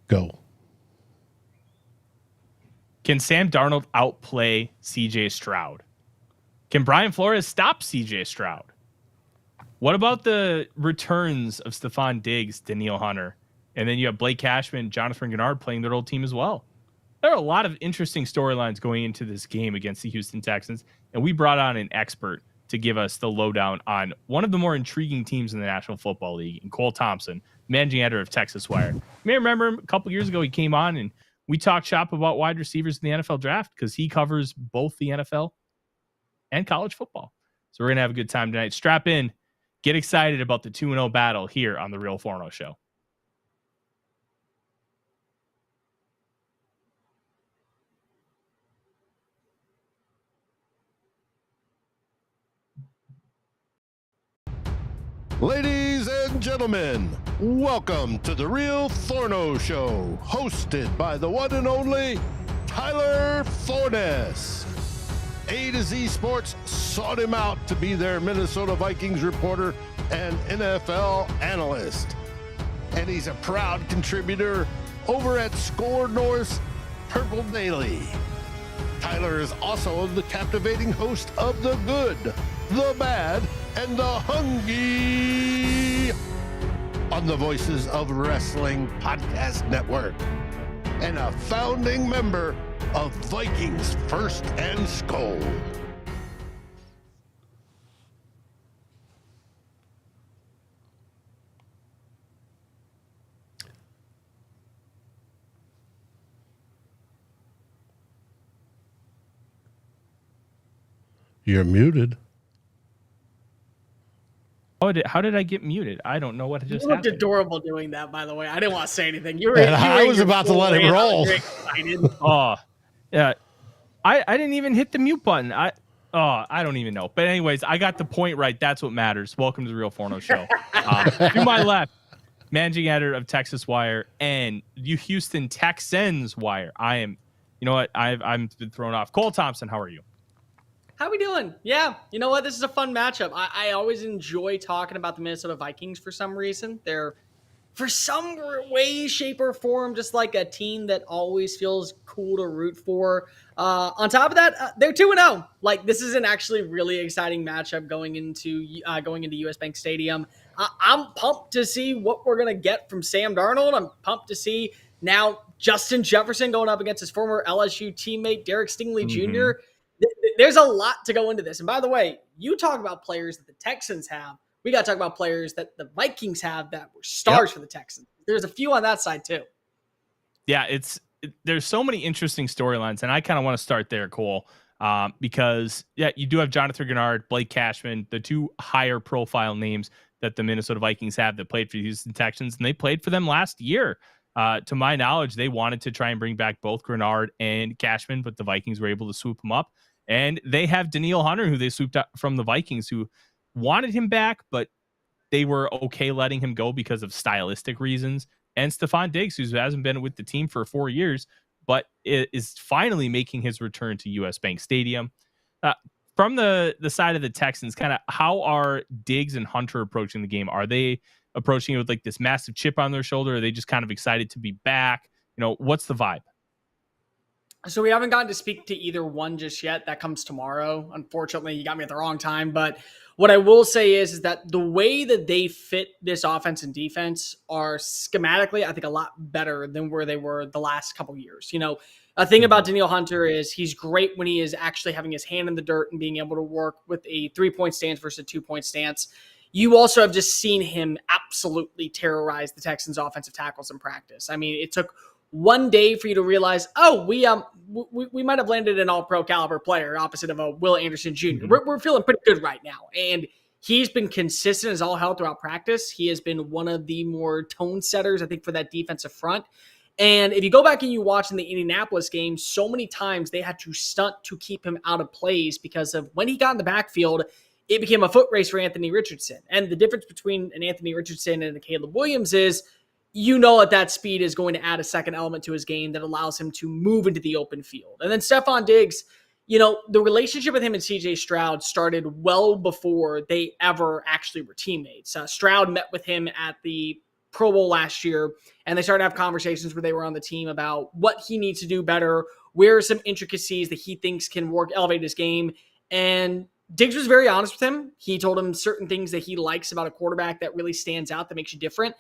Go. Can Sam Darnold outplay CJ Stroud? Can Brian Flores stop CJ Stroud? What about the returns of Stefon Diggs, Danielle Hunter? And then you have Blake Cashman, Jonathan Gennard playing their old team as well. There are a lot of interesting storylines going into this game against the Houston Texans, and we brought on an expert to give us the lowdown on one of the more intriguing teams in the National Football League, and Cole Thompson, managing editor of Texas Wire. You may remember him a couple years ago, he came on and we talked shop about wide receivers in the NFL draft because he covers both the NFL and college football. So we're going to have a good time tonight. Strap in, get excited about the 2-0 battle here on the Real Forno Show. Ladies and gentlemen, welcome to the Real Forno Show, hosted by the one and only Tyler Forness. A to Z Sports sought him out to be their Minnesota Vikings reporter and NFL analyst. And he's a proud contributor over at SKOL North's Purple Daily. Tyler is also the captivating host of The Good, The Bad, and The Hungry on the Voices of Wrestling Podcast Network, and a founding member of Vikings First and SKOL. You're muted. How did I get muted? I don't know what just happened. You looked adorable doing that, by the way. I didn't want to say anything. I was about to let him roll. Oh, yeah. I didn't even hit the mute button. I don't even know. But anyways, I got the point right. That's what matters. Welcome to the Real Forno Show. To my left, managing editor of Texas Wire and Houston Texans Wire. I'm been thrown off. Cole Thompson, how are you? How we doing? Yeah, you know what? This is a fun matchup. I always enjoy talking about the Minnesota Vikings for some reason. They're, for some way, shape, or form, just like a team that always feels cool to root for. On top of that, they're 2-0. Like, this is an actually really exciting matchup going into US Bank Stadium. I'm pumped to see what we're going to get from Sam Darnold. I'm pumped to see now Justin Jefferson going up against his former LSU teammate, Derek Stingley Jr., There's a lot to go into this. And by the way, you talk about players that the Texans have. We got to talk about players that the Vikings have that were stars for the Texans. There's a few on that side too. Yeah, there's so many interesting storylines, and I kind of want to start there, Cole, because, you do have Jonathan Gennard, Blake Cashman, the two higher profile names that the Minnesota Vikings have that played for the Houston Texans, and they played for them last year. To my knowledge, they wanted to try and bring back both Gennard and Cashman, but the Vikings were able to swoop them up. And they have Danielle Hunter, who they swooped up from the Vikings, who wanted him back, but they were okay letting him go because of stylistic reasons. And Stefon Diggs, who hasn't been with the team for 4 years, but is finally making his return to US Bank Stadium. From the side of the Texans, kind of how are Diggs and Hunter approaching the game? Are they approaching it with like this massive chip on their shoulder? Are they just kind of excited to be back? What's the vibe? So we haven't gotten to speak to either one just yet. That comes tomorrow. Unfortunately, you got me at the wrong time. But what I will say is that the way that they fit this offense and defense are schematically, I think, a lot better than where they were the last couple of years. A thing about Danielle Hunter is he's great when he is actually having his hand in the dirt and being able to work with a 3-point stance versus a 2-point stance. You also have just seen him absolutely terrorize the Texans' offensive tackles in practice. I mean, it took one day for you to realize, we might have landed an all-pro caliber player opposite of a Will Anderson Jr. We're feeling pretty good right now. And he's been consistent as all hell throughout practice. He has been one of the more tone setters, I think, for that defensive front. And if you go back and you watch in the Indianapolis game, so many times they had to stunt to keep him out of plays because of when he got in the backfield, it became a foot race for Anthony Richardson. And the difference between an Anthony Richardson and a Caleb Williams is, that speed is going to add a second element to his game that allows him to move into the open field. And then Stefon Diggs, the relationship with him and CJ Stroud started well before they ever actually were teammates. Stroud met with him at the Pro Bowl last year, and they started to have conversations where they were on the team about what he needs to do better, where are some intricacies that he thinks can elevate his game. And Diggs was very honest with him. He told him certain things that he likes about a quarterback that really stands out, that makes you different.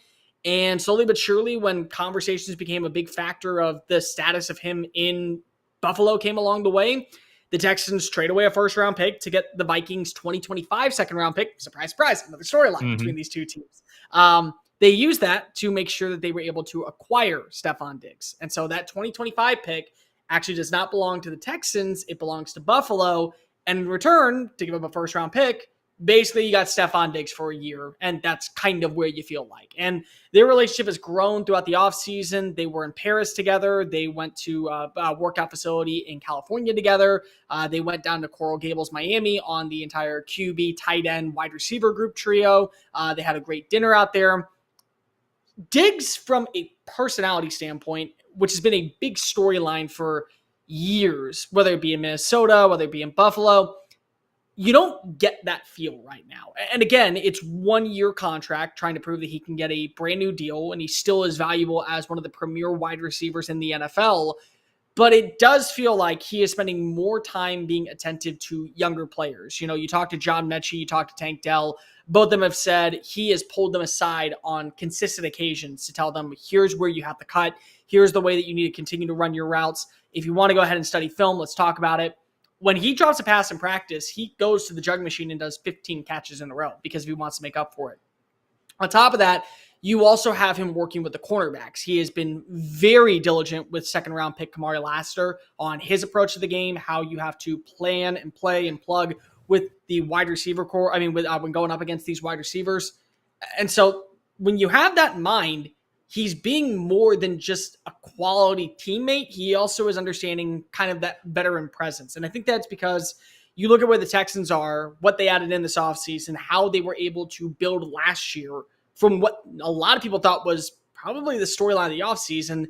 And slowly but surely, when conversations became a big factor of the status of him in Buffalo came along the way, the Texans trade away a first-round pick to get the Vikings 2025 second-round pick. Surprise, surprise, another storyline between these two teams. They used that to make sure that they were able to acquire Stefon Diggs. And so that 2025 pick actually does not belong to the Texans. It belongs to Buffalo. And in return, to give up a first-round pick, basically you got Stefon Diggs for a year, and that's kind of where you feel like. And their relationship has grown throughout the offseason. They were in Paris together. They went to a workout facility in California together. They went down to Coral Gables, Miami on the entire QB, tight end, wide receiver group trio. They had a great dinner out there. Diggs, from a personality standpoint, which has been a big storyline for years, whether it be in Minnesota, whether it be in Buffalo, you don't get that feel right now. And again, it's 1 year contract trying to prove that he can get a brand new deal, and he still is valuable as one of the premier wide receivers in the NFL. But it does feel like he is spending more time being attentive to younger players. You know, you talk to John Mechie, you talk to Tank Dell. Both of them have said he has pulled them aside on consistent occasions to tell them, here's where you have to cut. Here's the way that you need to continue to run your routes. If you want to go ahead and study film, let's talk about it. When he drops a pass in practice, he goes to the jug machine and does 15 catches in a row because he wants to make up for it. On top of that, you also have him working with the cornerbacks. He has been very diligent with second-round pick Kamari Lassiter on his approach to the game, how you have to plan and play and plug with the wide receiver core. I mean, when going up against these wide receivers. And so when you have that in mind, he's being more than just a quality teammate. He also is understanding kind of that veteran presence. And I think that's because you look at where the Texans are, what they added in this offseason, how they were able to build last year from what a lot of people thought was probably the storyline of the offseason.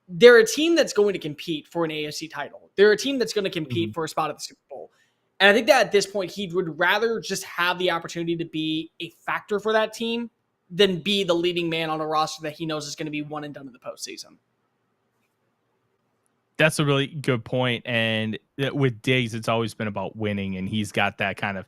They're a team that's going to compete for an AFC title. They're a team that's going to compete for a spot at the Super Bowl. And I think that at this point, he would rather just have the opportunity to be a factor for that team than be the leading man on a roster that he knows is going to be one and done in the postseason. That's a really good point. And with Diggs, it's always been about winning. And he's got that kind of,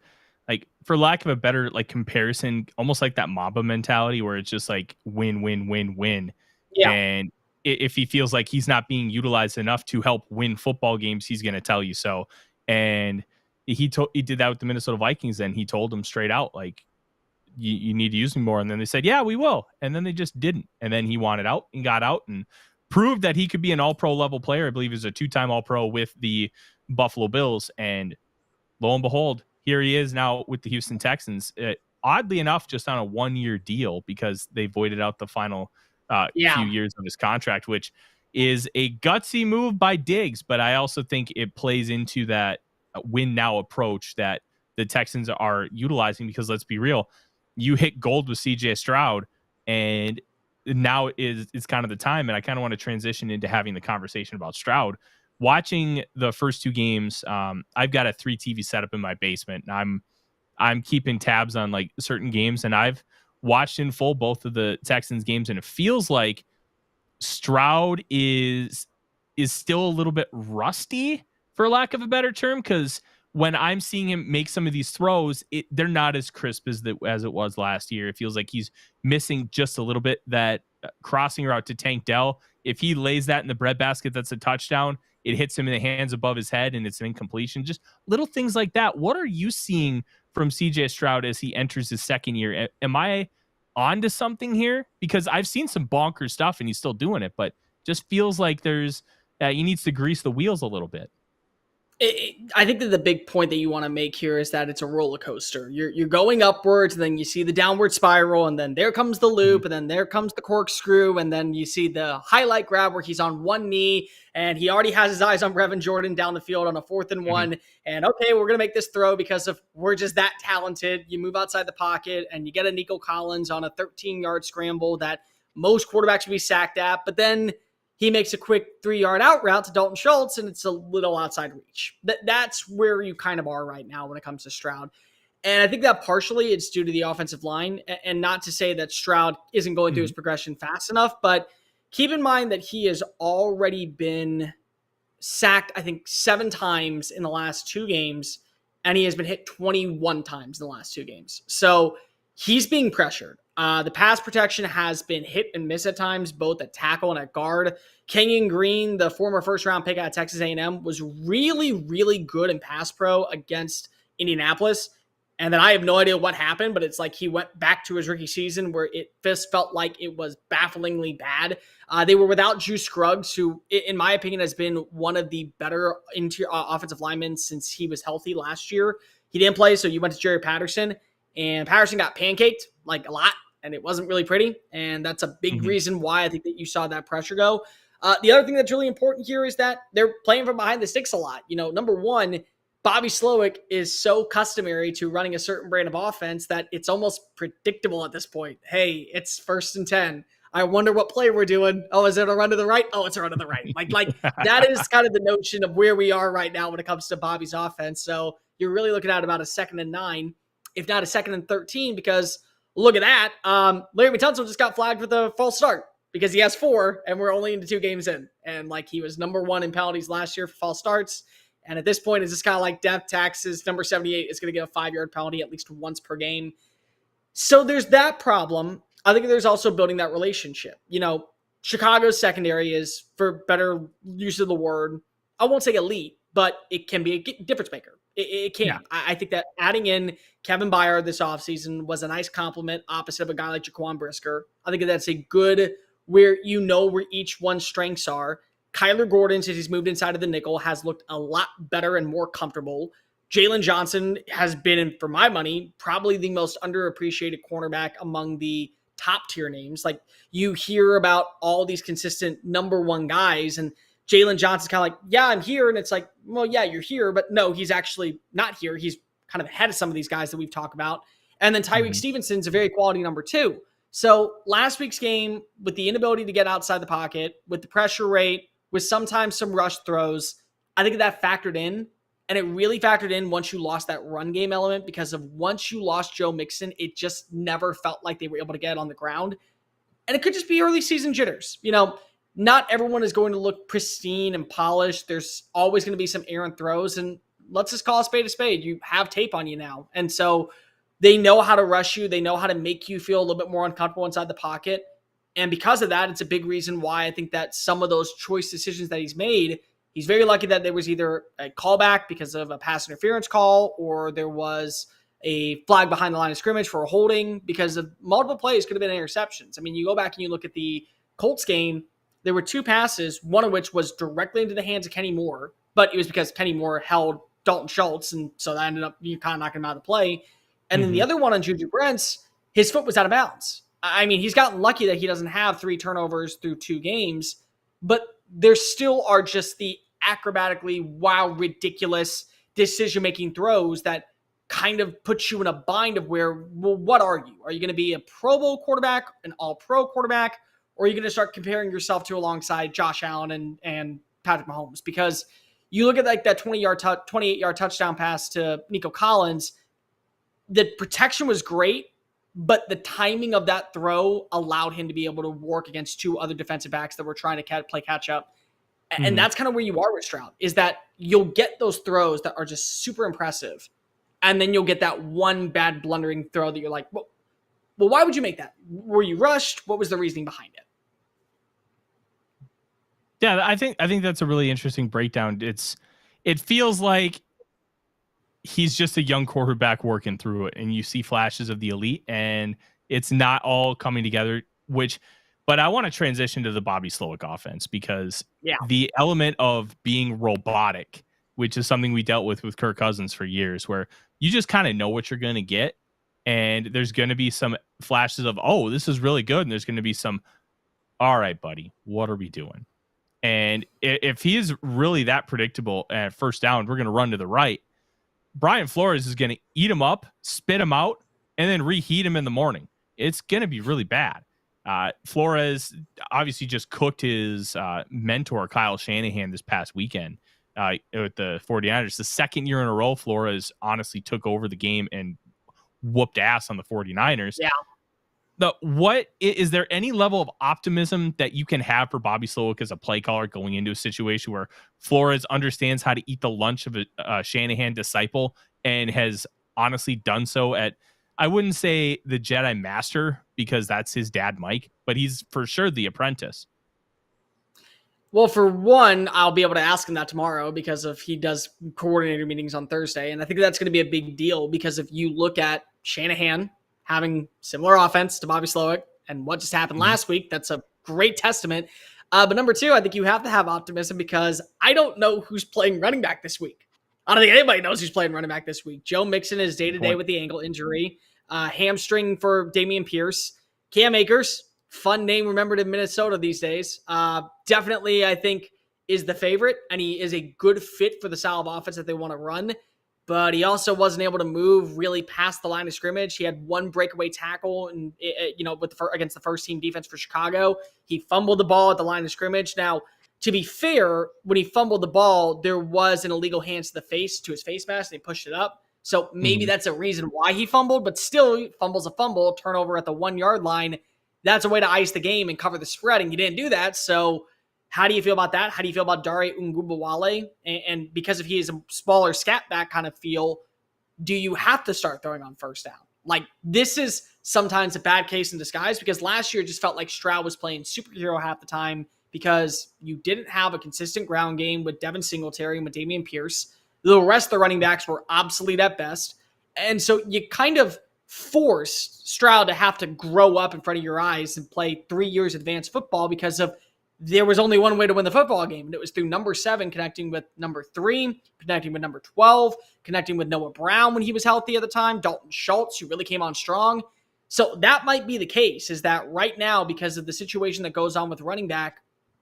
like, for lack of a better like comparison, almost like that Mamba mentality where it's just like win, win, win, win. Yeah. And if he feels like he's not being utilized enough to help win football games, he's going to tell you so. And he did that with the Minnesota Vikings. And he told them straight out, like, you need to use me more. And then they said, yeah, we will. And then they just didn't. And then he wanted out and got out and proved that he could be an all-pro level player. I believe he was a 2-time all-pro with the Buffalo Bills. And lo and behold, here he is now with the Houston Texans. Oddly enough, just on a 1-year deal because they voided out the final few years of his contract, which is a gutsy move by Diggs. But I also think it plays into that win now approach that the Texans are utilizing, because let's be real, you hit gold with CJ Stroud, and now is kind of the time. And I kind of want to transition into having the conversation about Stroud. Watching the first two games, I've got a 3 TV setup in my basement, and I'm keeping tabs on like certain games, and I've watched in full both of the Texans games, and it feels like Stroud is still a little bit rusty, for lack of a better term, because when I'm seeing him make some of these throws, they're not as crisp as it was last year. It feels like he's missing just a little bit. That crossing route to Tank Dell, if he lays that in the breadbasket, that's a touchdown. It hits him in the hands above his head, and it's an incompletion. Just little things like that. What are you seeing from CJ Stroud as he enters his second year? Am I onto something here? Because I've seen some bonkers stuff, and he's still doing it, but just feels like he needs to grease the wheels a little bit. I think that the big point that you want to make here is that it's a roller coaster. You're going upwards, and then you see the downward spiral, and then there comes the loop, and then there comes the corkscrew, and then you see the highlight grab where he's on one knee, and he already has his eyes on Brevin Jordan down the field on a 4th and 1, and okay, we're going to make this throw because we're just that talented. You move outside the pocket, and you get a Nico Collins on a 13-yard scramble that most quarterbacks would be sacked at, but then he makes a quick 3-yard out route to Dalton Schultz, and it's a little outside reach. That's where you kind of are right now when it comes to Stroud. And I think that partially it's due to the offensive line, and not to say that Stroud isn't going through his progression fast enough, but keep in mind that he has already been sacked, I think, 7 times in the last 2 games, and he has been hit 21 times in the last 2 games. So he's being pressured. The pass protection has been hit and miss at times, both at tackle and at guard. Kenyon Green, the former first-round pick out of Texas A&M, was really, really good in pass pro against Indianapolis. And then I have no idea what happened, but it's like he went back to his rookie season where it just felt like it was bafflingly bad. They were without Juice Scruggs, who, in my opinion, has been one of the better interior offensive linemen since he was healthy last year. He didn't play, so you went to Jerry Patterson, and Patterson got pancaked like a lot, and it wasn't really pretty. And that's a big reason why I think that you saw that pressure go. The other thing that's really important here is that they're playing from behind the sticks a lot. You know, number one, Bobby Slowick is so customary to running a certain brand of offense that it's almost predictable at this point. Hey, it's 1st and 10. I wonder what play we're doing. Oh, is it a run to the right? Oh, it's a run to the right. Like that is kind of the notion of where we are right now when it comes to Bobby's offense. So you're really looking at about a 2nd and 9, if not a 2nd and 13, because look at that. Larry Tunsil just got flagged with a false start because he has 4 and we're only into 2 games in. And like he was number 1 in penalties last year for false starts. And at this point, it's just kind of like death taxes. Number 78 is going to get a 5-yard penalty at least once per game. So there's that problem. I think there's also building that relationship. You know, Chicago's secondary is, for better use of the word, I won't say elite, but it can be a difference maker. It can. Yeah. I think that adding in Kevin Byard this offseason was a nice compliment opposite of a guy like Jaquan Brisker. I think that's a good where you know where each one's strengths are. Kyler Gordon, since he's moved inside of the nickel, has looked a lot better and more comfortable. Jalen Johnson has been, for my money, probably the most underappreciated cornerback among the top tier names. Like you hear about all these consistent number 1 guys, and Jalen Johnson's kind of like, yeah, I'm here. And it's like, well, yeah, you're here, but no, he's actually not here. He's kind of ahead of some of these guys that we've talked about. And then Tyreek Stevenson's a very quality number 2. So last week's game, with the inability to get outside the pocket, with the pressure rate, with sometimes some rush throws, I think that factored in. And it really factored in once you lost that run game element, because of once you lost Joe Mixon, it just never felt like they were able to get on the ground. And it could just be early season jitters. You know, not everyone is going to look pristine and polished. There's always going to be some errant throws. And let's just call a spade a spade. You have tape on you now. And so they know how to rush you. They know how to make you feel a little bit more uncomfortable inside the pocket. And because of that, it's a big reason why I think that some of those choice decisions that he's made, he's very lucky that there was either a callback because of a pass interference call, or there was a flag behind the line of scrimmage for a holding because of multiple plays could have been interceptions. I mean, you go back and you look at the Colts game, there were 2 passes, one of which was directly into the hands of Kenny Moore, but it was because Kenny Moore held Dalton Schultz, and so that ended up you kind of knocking him out of the play. And then the other one on Juju Brents, his foot was out of bounds. I mean, he's gotten lucky that he doesn't have 3 turnovers through 2 games, but there still are just the acrobatically wild, ridiculous decision-making throws that kind of puts you in a bind of where, well, what are you? Are you going to be a Pro Bowl quarterback, an all-pro quarterback, or are you going to start comparing yourself to alongside Josh Allen and Patrick Mahomes? Because you look at like that 28-yard touchdown pass to Nico Collins, the protection was great, but the timing of that throw allowed him to be able to work against 2 other defensive backs that were trying to play catch up. And that's kind of where you are with Stroud, is that you'll get those throws that are just super impressive. And then you'll get that one bad blundering throw that you're like, well, why would you make that? Were you rushed? What was the reasoning behind it? Yeah, I think that's a really interesting breakdown. It feels like he's just a young quarterback working through it, and you see flashes of the elite, and it's not all coming together, but I want to transition to the Bobby Slowick offense, because the element of being robotic, which is something we dealt with Kirk Cousins for years, where you just kind of know what you're going to get, and there's going to be some flashes of, oh, this is really good, and there's going to be some, all right, buddy, what are we doing? And if he is really that predictable at first down, we're going to run to the right, Brian Flores is going to eat him up, spit him out, and then reheat him in the morning. It's going to be really bad. Flores obviously just cooked his mentor, Kyle Shanahan, this past weekend with the 49ers. The second year in a row, Flores honestly took over the game and whooped ass on the 49ers. Yeah. What is there any level of optimism that you can have for Bobby Slowick as a play caller going into a situation where Flores understands how to eat the lunch of a Shanahan disciple and has honestly done so at, I wouldn't say the Jedi Master because that's his dad, Mike, but he's for sure the apprentice. Well, for one, I'll be able to ask him that tomorrow because if he does coordinator meetings on Thursday. And I think that's going to be a big deal because if you look at Shanahan having similar offense to Bobby Slowick and what just happened last week, that's a great testament. But number two, I think you have to have optimism because I don't know who's playing running back this week. I don't think anybody knows who's playing running back this week. Joe Mixon is day-to-day with the ankle injury. Hamstring for Dameon Pierce. Cam Akers, fun name remembered in Minnesota these days. Definitely, I think, is the favorite, and he is a good fit for the style of offense that they want to run. But he also wasn't able to move really past the line of scrimmage. He had one breakaway tackle, and against the first team defense for Chicago. He fumbled the ball at the line of scrimmage. Now, to be fair, when he fumbled the ball, there was an illegal hands to the face, to his face mask, and he pushed it up. So maybe that's a reason why he fumbled, but still, fumble's a fumble, turnover at the 1 yard line. That's a way to ice the game and cover the spread, and you didn't do that. So how do you feel about that? How do you feel about Dare Ungubawale? And because if he is a smaller scat back kind of feel, do you have to start throwing on first down? Like, this is sometimes a bad case in disguise because last year it just felt like Stroud was playing superhero half the time because you didn't have a consistent ground game with Devin Singletary and with Dameon Pierce. The rest of the running backs were obsolete at best. And so you kind of forced Stroud to have to grow up in front of your eyes and play 3 years advanced football because of there was only one way to win the football game, and it was through number 7 connecting with number 3, connecting with number 12, connecting with Noah Brown when he was healthy at the time, Dalton Schultz, who really came on strong. So that might be the case, is that right now, because of the situation that goes on with running back,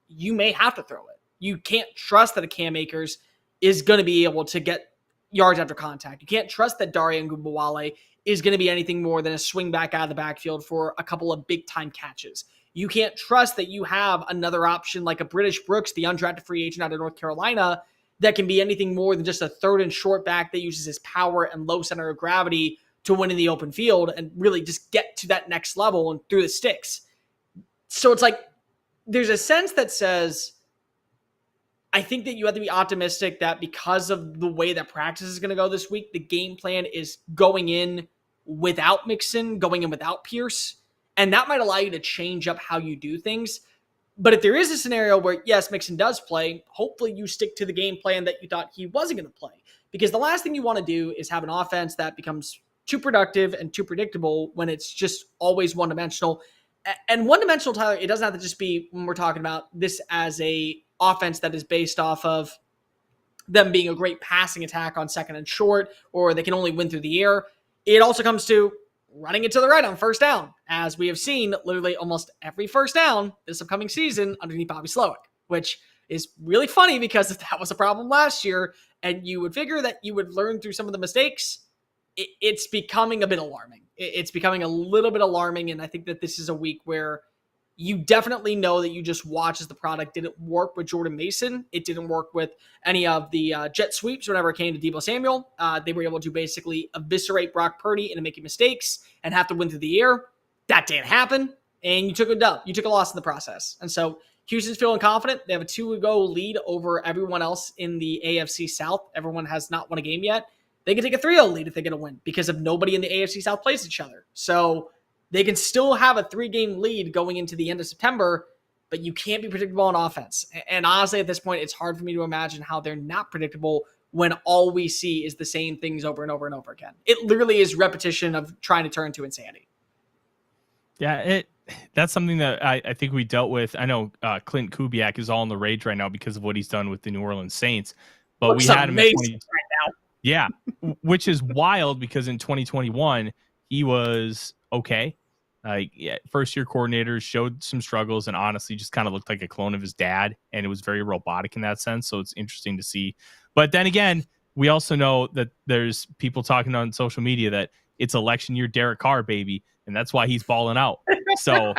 you may have to throw it. You can't trust that a Cam Akers is going to be able to get yards after contact. You can't trust that Dare Ungubawale is going to be anything more than a swing back out of the backfield for a couple of big-time catches. You can't trust that you have another option like a British Brooks, the undrafted free agent out of North Carolina, that can be anything more than just a third and short back that uses his power and low center of gravity to win in the open field and really just get to that next level and through the sticks. So it's like there's a sense that says, I think that you have to be optimistic that because of the way that practice is going to go this week, the game plan is going in without Mixon, going in without Pierce. And that might allow you to change up how you do things. But if there is a scenario where, yes, Mixon does play, hopefully you stick to the game plan that you thought he wasn't going to play. Because the last thing you want to do is have an offense that becomes too productive and too predictable when it's just always one-dimensional. And one-dimensional, Tyler, it doesn't have to just be when we're talking about this as a offense that is based off of them being a great passing attack on second and short, or they can only win through the air. It also comes to running it to the right on first down, as we have seen literally almost every first down this upcoming season underneath Bobby Slowick, which is really funny because if that was a problem last year and you would figure that you would learn through some of the mistakes, it's becoming a bit alarming. It's becoming a little bit alarming, and I think that this is a week where you definitely know that you just watch as the product didn't work with Jordan Mason. It didn't work with any of the jet sweeps whenever it came to Deebo Samuel. They were able to basically eviscerate Brock Purdy into making mistakes and have to win through the air. That didn't happen, and you took a dub. You took a loss in the process. And so Houston's feeling confident. They have a 2-0 lead over everyone else in the AFC South. Everyone has not won a game yet. They can take a 3-0 lead if they get a win because of nobody in the AFC South plays each other. So they can still have a 3-game lead going into the end of September, but you can't be predictable on offense. And honestly, at this point, it's hard for me to imagine how they're not predictable when all we see is the same things over and over and over again. It literally is repetition of trying to turn to insanity. Yeah, that's something that I think we dealt with. I know Clint Kubiak is all in the rage right now because of what he's done with the New Orleans Saints. But we had him right now. Yeah, which is wild because in 2021, he was okay. First-year coordinators showed some struggles and honestly just kind of looked like a clone of his dad, and it was very robotic in that sense. So it's interesting to see. But then again, we also know that there's people talking on social media that it's election year Derek Carr, baby, and that's why he's balling out. So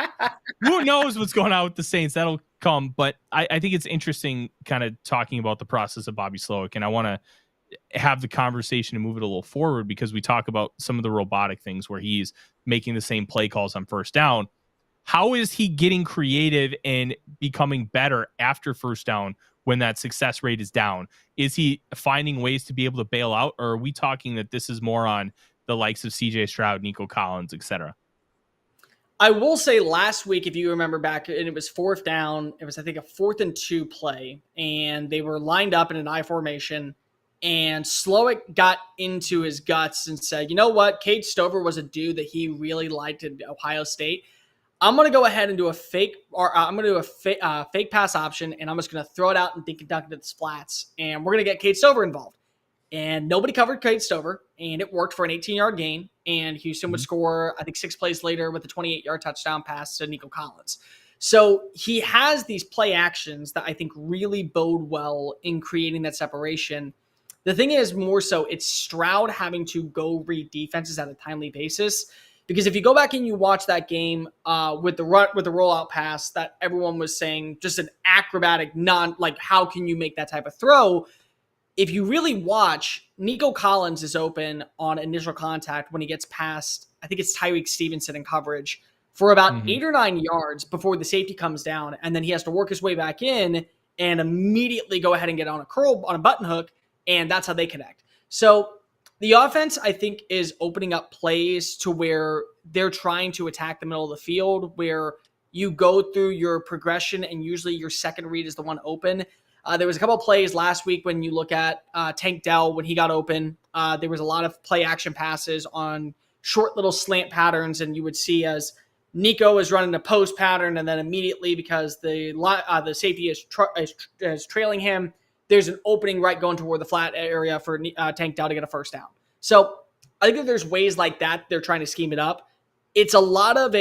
who knows what's going on with the Saints? That'll come. But I think it's interesting kind of talking about the process of Bobby Slowick, and I want to have the conversation and move it a little forward, because we talk about some of the robotic things where he's making the same play calls on first down. How is he getting creative and becoming better after first down when that success rate is down? Is he finding ways to be able to bail out, or are we talking that this is more on the likes of CJ Stroud, Nico Collins, etc.? I will say last week, if you remember back, and it was fourth down, it was, I think, a 4th and 2 play, and they were lined up in an I formation, and Slowick got into his guts and said, you know what? Cade Stover was a dude that he really liked at Ohio State. I'm going to go ahead and do a fake, or I'm going to do a fake pass option, and I'm just going to throw it out and dink and dunk it at the splats, and we're going to get Cade Stover involved. And nobody covered Cade Stover, and it worked for an 18-yard gain. And Houston would score, I think, 6 plays later with a 28-yard touchdown pass to Nico Collins. So he has these play actions that I think really bode well in creating that separation. The thing is, more so, it's Stroud having to go read defenses at a timely basis. Because if you go back and you watch that game with the rollout pass that everyone was saying, just an acrobatic, how can you make that type of throw? If you really watch, Nico Collins is open on initial contact when he gets past, I think it's Tyreek Stevenson in coverage, for about 8 or 9 yards before the safety comes down. And then he has to work his way back in and immediately go ahead and get on a button hook. And that's how they connect. So the offense, I think, is opening up plays to where they're trying to attack the middle of the field, where you go through your progression and usually your second read is the one open. There was a couple of plays last week when you look at Tank Dell when he got open. There was a lot of play action passes on short little slant patterns, and you would see as Nico is running a post pattern, and then immediately, because the safety is trailing him, there's an opening right going toward the flat area for Tank Dell to get a first down. So I think that there's ways like that they're trying to scheme it up. It's a lot of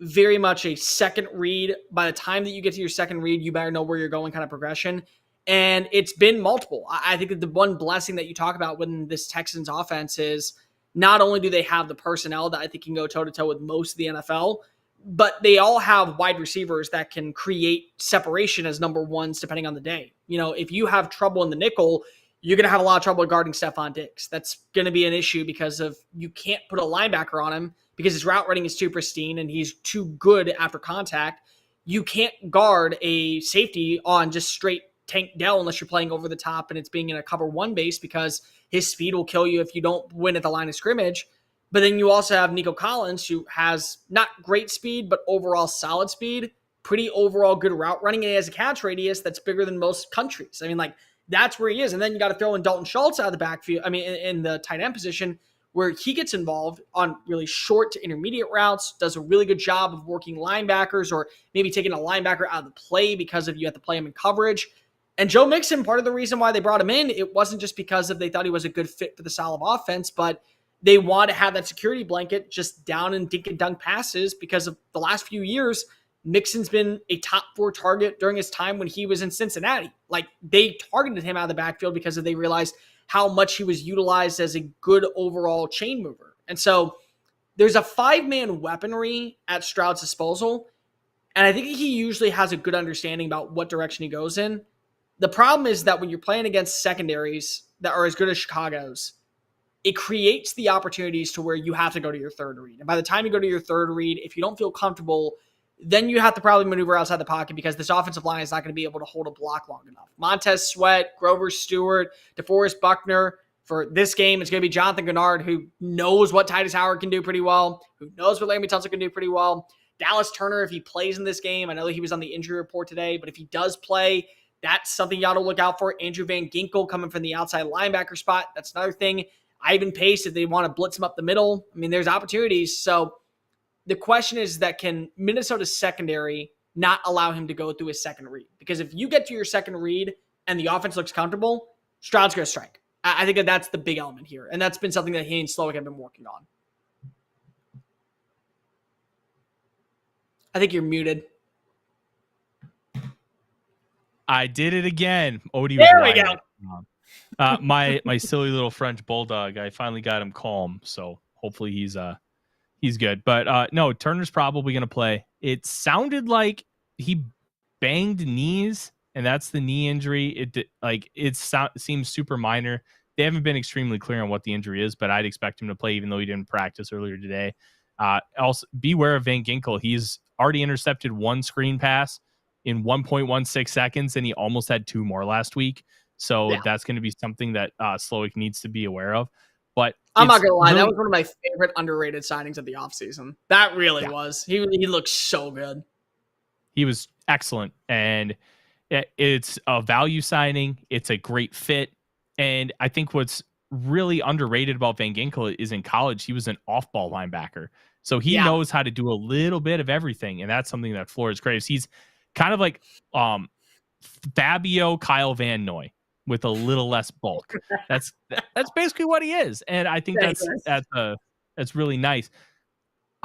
very much a second read. By the time that you get to your second read, you better know where you're going kind of progression. And it's been multiple. I think that the one blessing that you talk about when this Texans offense is not only do they have the personnel that I think can go toe-to-toe with most of the NFL, but they all have wide receivers that can create separation as number ones depending on the day. You know, if you have trouble in the nickel, you're going to have a lot of trouble guarding Stefon Diggs. That's going to be an issue because you can't put a linebacker on him because his route running is too pristine and he's too good after contact. You can't guard a safety on just straight Tank Dell unless you're playing over the top and it's being in a cover one base, because his speed will kill you if you don't win at the line of scrimmage. But then you also have Nico Collins, who has not great speed, but overall solid speed, pretty overall good route running, and he has a catch radius that's bigger than most countries. I mean, that's where he is. And then you got to throw in Dalton Schultz out of the backfield. I mean, in the tight end position, where he gets involved on really short to intermediate routes, does a really good job of working linebackers or maybe taking a linebacker out of the play because you have to play him in coverage. And Joe Mixon, part of the reason why they brought him in, it wasn't just because they thought he was a good fit for the style of offense, but they want to have that security blanket just down and dink and dunk passes because of the last few years. Mixon's been a top 4 target during his time when he was in Cincinnati. They targeted him out of the backfield because they realized how much he was utilized as a good overall chain mover. And so there's a 5-man weaponry at Stroud's disposal. And I think he usually has a good understanding about what direction he goes in. The problem is that when you're playing against secondaries that are as good as Chicago's, it creates the opportunities to where you have to go to your third read. And by the time you go to your third read, if you don't feel comfortable, then you have to probably maneuver outside the pocket because this offensive line is not going to be able to hold a block long enough. Montez Sweat, Grover Stewart, DeForest Buckner. For this game, it's going to be Jonathan Gennard, who knows what Titus Howard can do pretty well, who knows what Larry Tunsil can do pretty well. Dallas Turner, if he plays in this game, I know he was on the injury report today, but if he does play, that's something you ought to look out for. Andrew Van Ginkel coming from the outside linebacker spot. That's another thing. Ivan Pace, if they want to blitz him up the middle. I mean, there's opportunities. So the question is that can Minnesota's secondary not allow him to go through his second read? Because if you get to your second read and the offense looks comfortable, Stroud's going to strike. I think that's the big element here. And that's been something that he and Slowick have been working on. I think you're muted. I did it again. Odie, there we go. My silly little French bulldog, I finally got him calm, so hopefully he's good. But no, Turner's probably going to play. It sounded like he banged knees, and that's the knee injury. It seems super minor. They haven't been extremely clear on what the injury is, but I'd expect him to play even though he didn't practice earlier today. Also, beware of Van Ginkel. He's already intercepted one screen pass in 1.16 seconds, and he almost had 2 more last week. So that's going to be something that Slowick needs to be aware of. But I'm not going to lie, that was one of my favorite underrated signings of the offseason. That really was. He looked so good. He was excellent, and it's a value signing. It's a great fit. And I think what's really underrated about Van Ginkel is in college, he was an off-ball linebacker. So he knows how to do a little bit of everything, and that's something that Flores craves. He's kind of like Fabio Kyle Van Noy with a little less bulk. That's basically what he is, and I think that's really nice.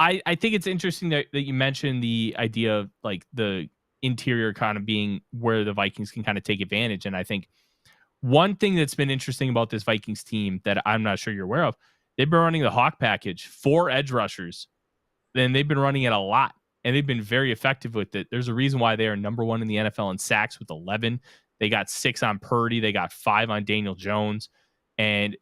I think it's interesting that you mentioned the idea of like the interior kind of being where the Vikings can kind of take advantage, and I think one thing that's been interesting about this Vikings team that I'm not sure you're aware of, they've been running the Hawk package, 4 edge rushers. Then they've been running it a lot, and they've been very effective with it. There's a reason why they are number 1 in the NFL in sacks with 11. They got 6 on Purdy. They got 5 on Daniel Jones. And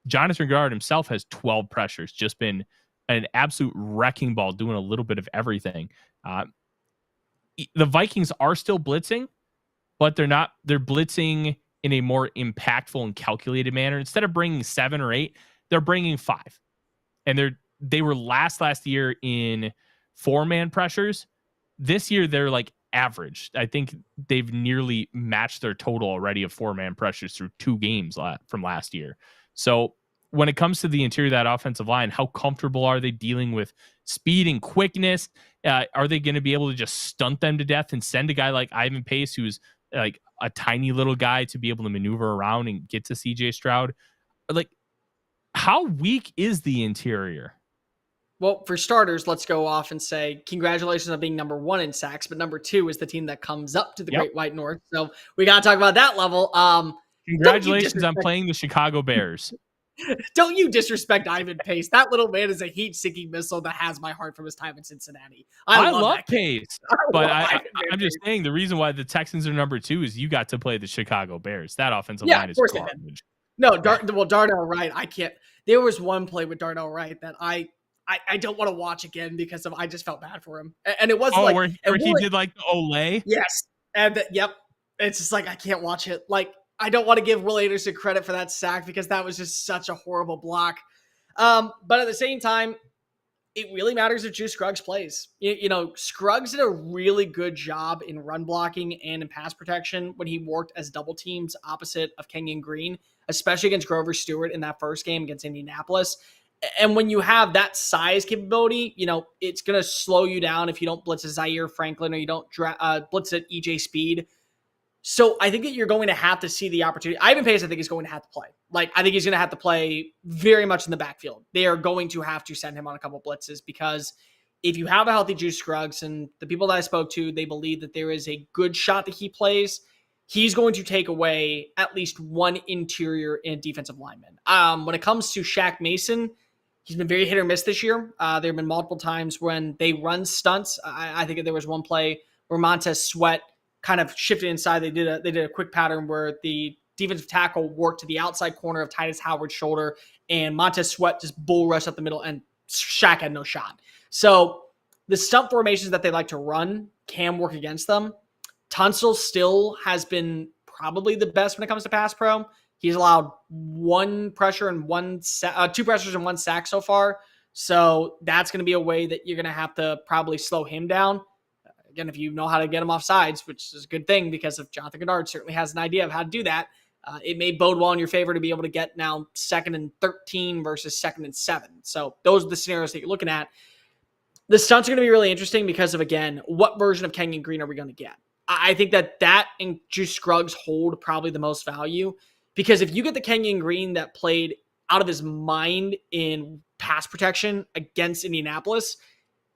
Jonathan Gard himself has 12 pressures, just been an absolute wrecking ball, doing a little bit of everything. The Vikings are still blitzing, but they're blitzing in a more impactful and calculated manner. Instead of bringing 7 or 8, they're bringing 5. And they were last year in 4-man pressures. This year, they're like average. I think they've nearly matched their total already of 4-man pressures through 2 games from last year. So when it comes to the interior of that offensive line, how comfortable are they dealing with speed and quickness? Are they going to be able to just stunt them to death and send a guy like Ivan Pace, who's like a tiny little guy, to be able to maneuver around and get to CJ Stroud? Like, how weak is the interior? Well, for starters, let's go off and say congratulations on being number 1 in sacks, but number 2 is the team that comes up to the Great White North. So we got to talk about that level. Congratulations on playing the Chicago Bears. Don't you disrespect Ivan Pace. That little man is a heat-seeking missile that has my heart from his time in Cincinnati. I love Pace, but I'm just saying the reason why the Texans are number 2 is you got to play the Chicago Bears. That offensive line is garbage. No, Darnell Wright, I can't. There was one play with Darnell Wright that I don't want to watch again because I just felt bad for him. And it wasn't where he did like the Olay? Yes. And it's just like, I can't watch it. Like, I don't want to give Will Anderson credit for that sack because that was just such a horrible block. But at the same time, it really matters if Juice Scruggs plays. Scruggs did a really good job in run blocking and in pass protection when he worked as double teams opposite of Kenyon Green, especially against Grover Stewart in that first game against Indianapolis. And when you have that size capability, it's going to slow you down if you don't blitz at Zaire Franklin or you don't blitz at EJ Speed. So I think that you're going to have to see the opportunity. Ivan Pace, I think, is going to have to play. Like, I think he's going to have to play very much in the backfield. They are going to have to send him on a couple blitzes because if you have a healthy Juice Scruggs, and the people that I spoke to, they believe that there is a good shot that he plays, he's going to take away at least one interior and defensive lineman. When it comes to Shaq Mason, he's been very hit or miss this year. There have been multiple times when they run stunts. I think there was one play where Montez Sweat kind of shifted inside. They did a quick pattern where the defensive tackle worked to the outside corner of Titus Howard's shoulder, and Montez Sweat just bull rushed up the middle, and Shaq had no shot. So the stunt formations that they like to run can work against them. Tunsil still has been probably the best when it comes to pass pro. He's allowed 2 pressures and 1 sack so far. So that's going to be a way that you're going to have to probably slow him down. Again, if you know how to get him off sides, which is a good thing because if Jonathan Goddard certainly has an idea of how to do that, it may bode well in your favor to be able to get now 2nd and 13 versus 2nd and 7. So those are the scenarios that you're looking at. The stunts are going to be really interesting because of, again, what version of Kenyon Green are we going to get? I think that and Juice Scruggs hold probably the most value because if you get the Kenyon Green that played out of his mind in pass protection against Indianapolis,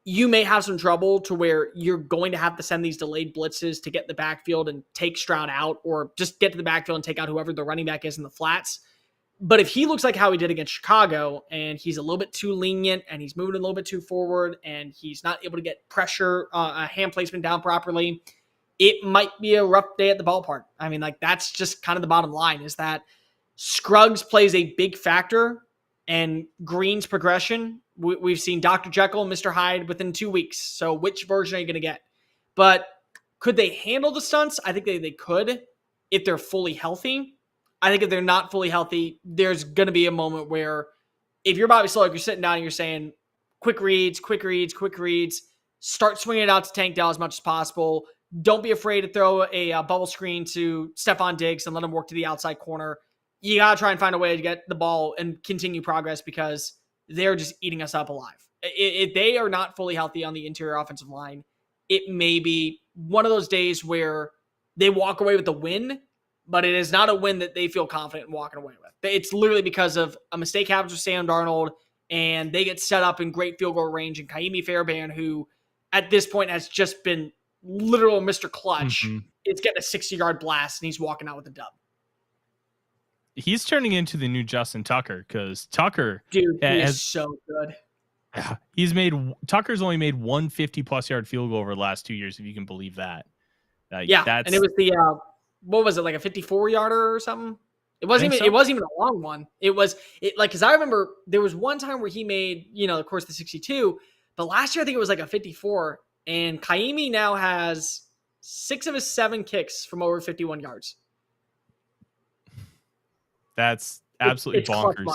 you may have some trouble to where you're going to have to send these delayed blitzes to get in the backfield and take Stroud out, or just get to the backfield and take out whoever the running back is in the flats. But if he looks like how he did against Chicago and he's a little bit too lenient and he's moving a little bit too forward and he's not able to get pressure, hand placement down properly, it might be a rough day at the ballpark. I mean, like, that's just kind of the bottom line, is that Scruggs plays a big factor, and Green's progression. We've seen Dr. Jekyll and Mr. Hyde within 2 weeks. So which version are you going to get? But could they handle the stunts? I think they could if they're fully healthy. I think if they're not fully healthy, there's going to be a moment where if you're Bobby Slowick, you're sitting down and you're saying, quick reads, start swinging it out to Tank Dell as much as possible. Don't be afraid to throw a bubble screen to Stefon Diggs and let him work to the outside corner. You got to try and find a way to get the ball and continue progress because they're just eating us up alive. If they are not fully healthy on the interior offensive line, it may be one of those days where they walk away with a win, but it is not a win that they feel confident in walking away with. It's literally because of a mistake happens with Sam Darnold, and they get set up in great field goal range, and Kaimi Fairbairn, who at this point has just been literal Mr. Clutch, it's getting a 60-yard blast, and he's walking out with a dub. He's turning into the new Justin Tucker because Tucker, dude, he is so good. Tucker's only made one 50-plus yard field goal over the last 2 years, if you can believe that. And it was the what was it, like a 54-yarder or something? It wasn't even a long one. Because I remember there was one time where he made, of course, the 62, but last year I think it was like a 54, and Kaimi now has 6 of his 7 kicks from over 51 yards. That's absolutely bonkers.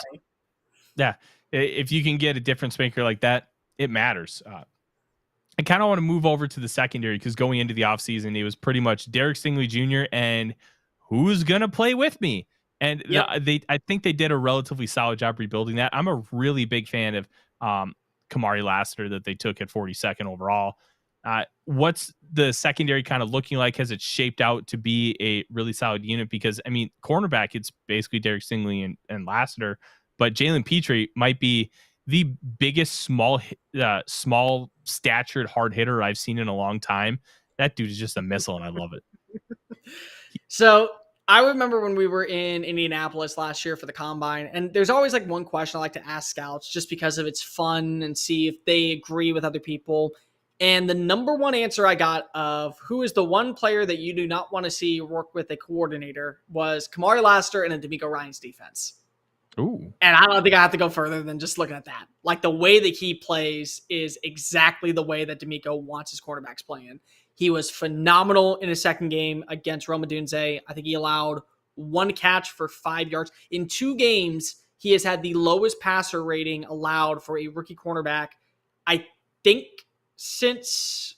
Yeah. If you can get a difference maker like that, it matters. I kind of want to move over to the secondary because going into the offseason, it was pretty much Derek Stingley Jr. and who's going to play with me. And I think they did a relatively solid job rebuilding that. I'm a really big fan of Kamari Lassiter that they took at 42nd overall. What's the secondary kind of looking like? Has it shaped out to be a really solid unit? Because, I mean, cornerback, it's basically Derek Stingley and Lassiter, but Jalen Petrie might be the biggest small statured hard hitter I've seen in a long time. That dude is just a missile, and I love it. So I remember when we were in Indianapolis last year for the combine, and there's always like one question I like to ask scouts just because of it's fun and see if they agree with other people. And the number one answer I got of who is the one player that you do not want to see work with a coordinator was Kamari Lassiter and a D'Amico Ryans defense. Ooh. And I don't think I have to go further than just looking at that. Like the way that he plays is exactly the way that D'Amico wants his quarterbacks playing. He was phenomenal in his second game against Rome Odunze. I think he allowed 1 catch for 5 yards. In 2 games, he has had the lowest passer rating allowed for a rookie cornerback. I think since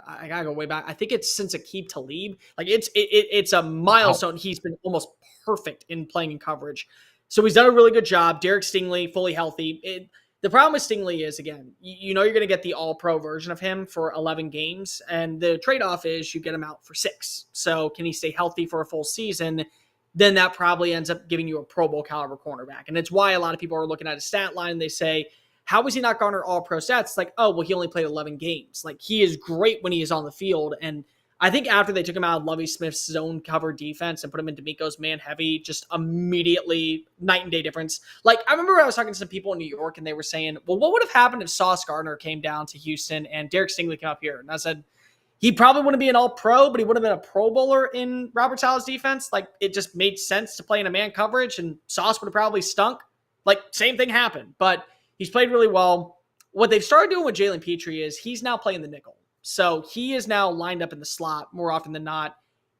I gotta go way back. I think it's since Aqib Talib. Like it's a milestone. Wow. He's been almost perfect in playing in coverage. So he's done a really good job. Derek Stingley, fully healthy. The problem with Stingley is, again, you're going to get the all-pro version of him for 11 games, and the trade-off is you get him out for 6. So can he stay healthy for a full season? Then that probably ends up giving you a Pro Bowl caliber cornerback. And it's why a lot of people are looking at his stat line and they say, how is he not garner all-pro stats? It's like, oh, well, he only played 11 games. Like, he is great when he is on the field, and I think after they took him out of Lovie Smith's zone cover defense and put him in D'Amico's man heavy, just immediately night and day difference. Like, I remember I was talking to some people in New York and they were saying, well, what would have happened if Sauce Gardner came down to Houston and Derek Stingley came up here? And I said, he probably wouldn't be an all-pro, but he would have been a Pro Bowler in Robert Saleh's defense. Like, it just made sense to play in a man coverage, and Sauce would have probably stunk. Like, same thing happened, but he's played really well. What they've started doing with Jalen Petrie is he's now playing the nickel. So he is now lined up in the slot more often than not,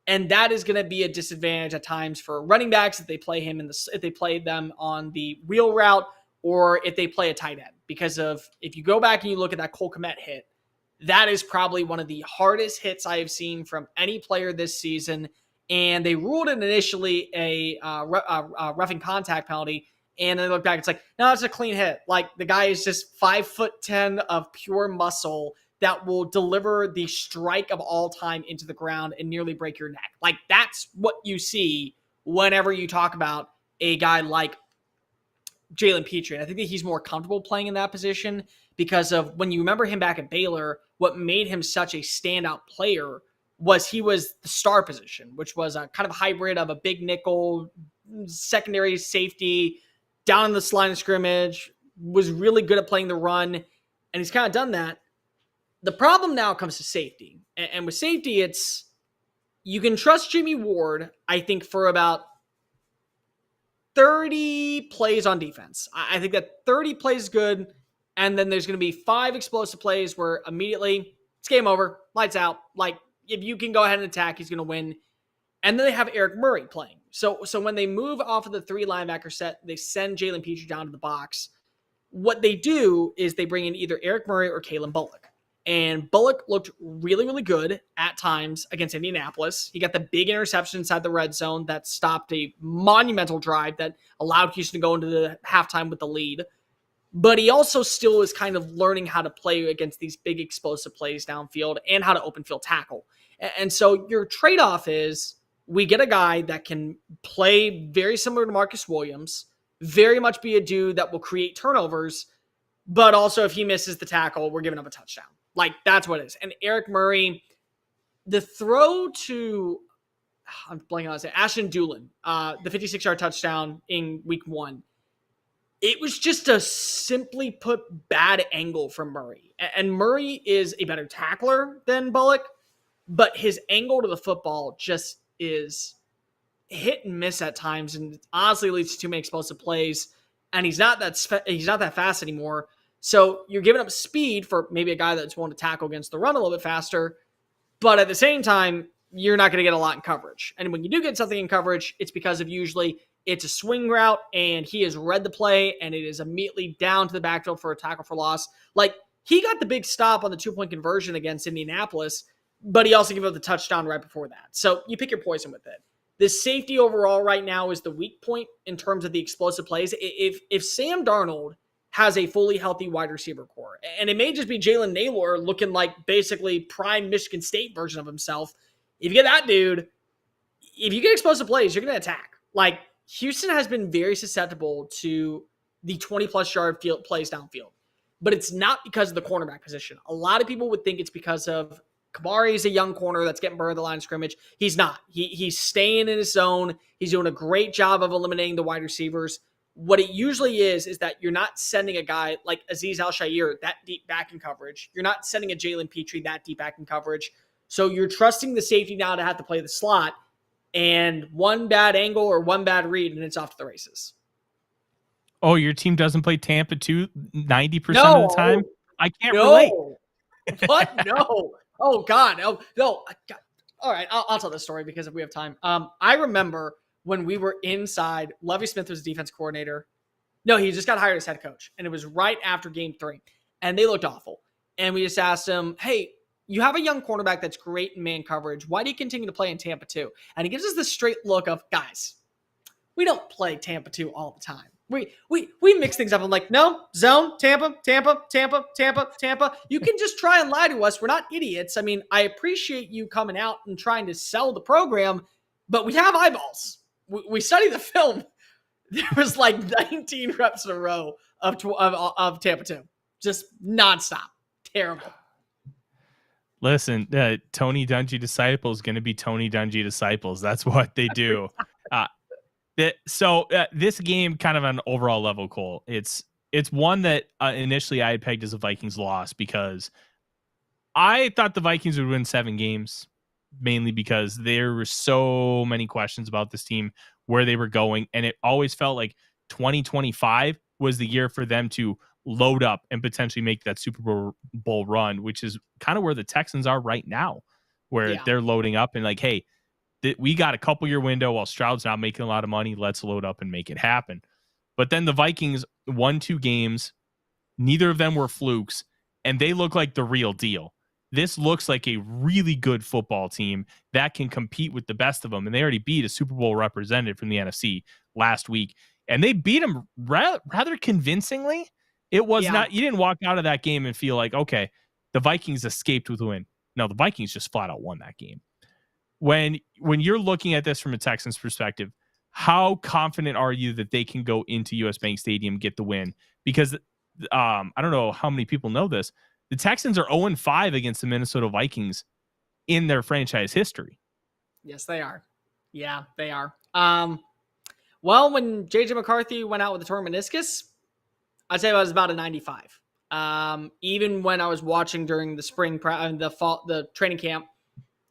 and that is going to be a disadvantage at times for running backs if they play him if they play them on the wheel route or if they play a tight end. Because of if you go back and you look at that Cole Kmet hit, that is probably one of the hardest hits I have seen from any player this season, and they ruled it initially a roughing contact penalty. And then they look back, it's like, no, it's a clean hit. Like the guy is just 5'10" of pure muscle that will deliver the strike of all time into the ground and nearly break your neck. Like that's what you see whenever you talk about a guy like Jalen Petrie. And I think that he's more comfortable playing in that position because of when you remember him back at Baylor, what made him such a standout player was he was the star position, which was a kind of hybrid of a big nickel, secondary safety, down in the line of scrimmage, was really good at playing the run. And he's kind of done that. The problem now comes to safety. And with safety, it's you can trust Jimmy Ward, I think, for about 30 plays on defense. I think that 30 plays is good. And then there's going to be 5 explosive plays where immediately it's game over, lights out. Like, if you can go ahead and attack, he's going to win. And then they have Eric Murray playing. So when they move off of the 3 linebacker set, they send Jalen Petrie down to the box. What they do is they bring in either Eric Murray or Kalen Bullock. And Bullock looked really, really good at times against Indianapolis. He got the big interception inside the red zone that stopped a monumental drive that allowed Houston to go into the halftime with the lead. But he also still is kind of learning how to play against these big explosive plays downfield and how to open field tackle. And so your trade-off is we get a guy that can play very similar to Marcus Williams, very much be a dude that will create turnovers, but also if he misses the tackle, we're giving up a touchdown. Like, that's what it is. And Eric Murray, the throw to, I'm blanking on his name, Ashton Doolin, the 56-yard touchdown in week 1, it was just a simply put bad angle from Murray. And Murray is a better tackler than Bullock, but his angle to the football just is hit and miss at times, and honestly leads to too many explosive plays. And he's not that fast anymore. So you're giving up speed for maybe a guy that's willing to tackle against the run a little bit faster, but at the same time, you're not going to get a lot in coverage. And when you do get something in coverage, it's because of usually it's a swing route and he has read the play and it is immediately down to the backfield for a tackle for loss. Like, he got the big stop on the 2-point conversion against Indianapolis, but he also gave up the touchdown right before that. So you pick your poison with it. The safety overall right now is the weak point in terms of the explosive plays. If Sam Darnold has a fully healthy wide receiver core, and it may just be Jalen Naylor looking like basically prime Michigan State version of himself, if you get that dude, if you get explosive plays, you're going to attack. Like, Houston has been very susceptible to the 20-plus yard field plays downfield, but it's not because of the cornerback position. A lot of people would think it's because of Kamari is a young corner that's getting burned at the line of scrimmage. He's not. He's staying in his zone. He's doing a great job of eliminating the wide receivers. What it usually is that you're not sending a guy like Azeez Al-Shaair that deep back in coverage. You're not sending a Jalen Petrie that deep back in coverage. So you're trusting the safety now to have to play the slot, and one bad angle or one bad read, and it's off to the races. Oh, your team doesn't play Tampa 2 90% of the time? I can't relate. What? No. Oh, God. Oh, no. God. All right, I'll tell this story because if we have time. I remember when we were inside, Lovie Smith was defense coordinator. No, he just got hired as head coach, and it was right after game 3, and they looked awful. And we just asked him, hey, you have a young cornerback that's great in man coverage. Why do you continue to play in Tampa 2? And he gives us this straight look of, guys, we don't play Tampa 2 all the time. We mix things up. I'm like, no, zone, Tampa. You can just try and lie to us. We're not idiots. I mean, I appreciate you coming out and trying to sell the program, but we have eyeballs. We study the film. There was like 19 reps in a row of Tampa 2. Just nonstop. Terrible. Listen, Tony Dungy disciples going to be Tony Dungy disciples. That's what they do. So this game, kind of on an overall level, Cole, it's one that initially I had pegged as a Vikings loss because I thought the Vikings would win 7 games, mainly because there were so many questions about this team, where they were going, and it always felt like 2025 was the year for them to load up and potentially make that Super Bowl run, which is kind of where the Texans are right now, where they're loading up and like, hey, we got a couple year window while Stroud's not making a lot of money. Let's load up and make it happen. But then the Vikings won 2 games. Neither of them were flukes, and they look like the real deal. This looks like a really good football team that can compete with the best of them. And they already beat a Super Bowl representative from the NFC last week, and they beat them rather convincingly. It was not, you didn't walk out of that game and feel like, okay, the Vikings escaped with a win. No, the Vikings just flat out won that game. When you're looking at this from a Texans perspective, how confident are you that they can go into US Bank Stadium, get the win? Because I don't know how many people know this. The Texans are 0-5 against the Minnesota Vikings in their franchise history. Yes, they are. Yeah, they are. Well, when JJ McCarthy went out with a torn meniscus, I'd say it was about a 95. Even when I was watching during the spring, the training camp,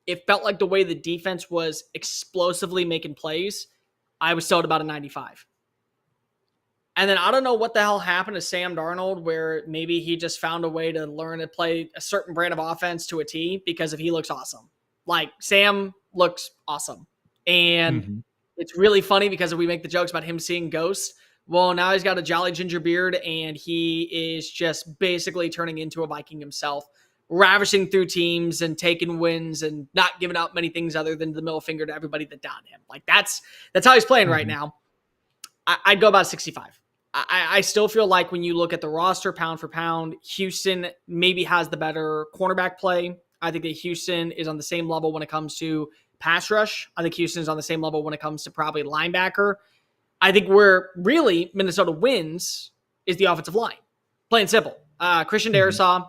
it felt like the way the defense was explosively making plays, I was still at about a 95. And then I don't know what the hell happened to Sam Darnold, where maybe he just found a way to learn to play a certain brand of offense to a T, because if he looks awesome. Like, Sam looks awesome. And it's really funny because we make the jokes about him seeing ghosts. Well, now he's got a jolly ginger beard, and he is just basically turning into a Viking himself, ravishing through teams and taking wins and not giving out many things other than the middle finger to everybody that downed him. Like, that's how he's playing right now. I'd go about 65. I still feel like when you look at the roster pound for pound, Houston maybe has the better cornerback play. I think that Houston is on the same level when it comes to pass rush. I think Houston is on the same level when it comes to probably linebacker. I think where really Minnesota wins is the offensive line. Plain and simple. Christian Darrisaw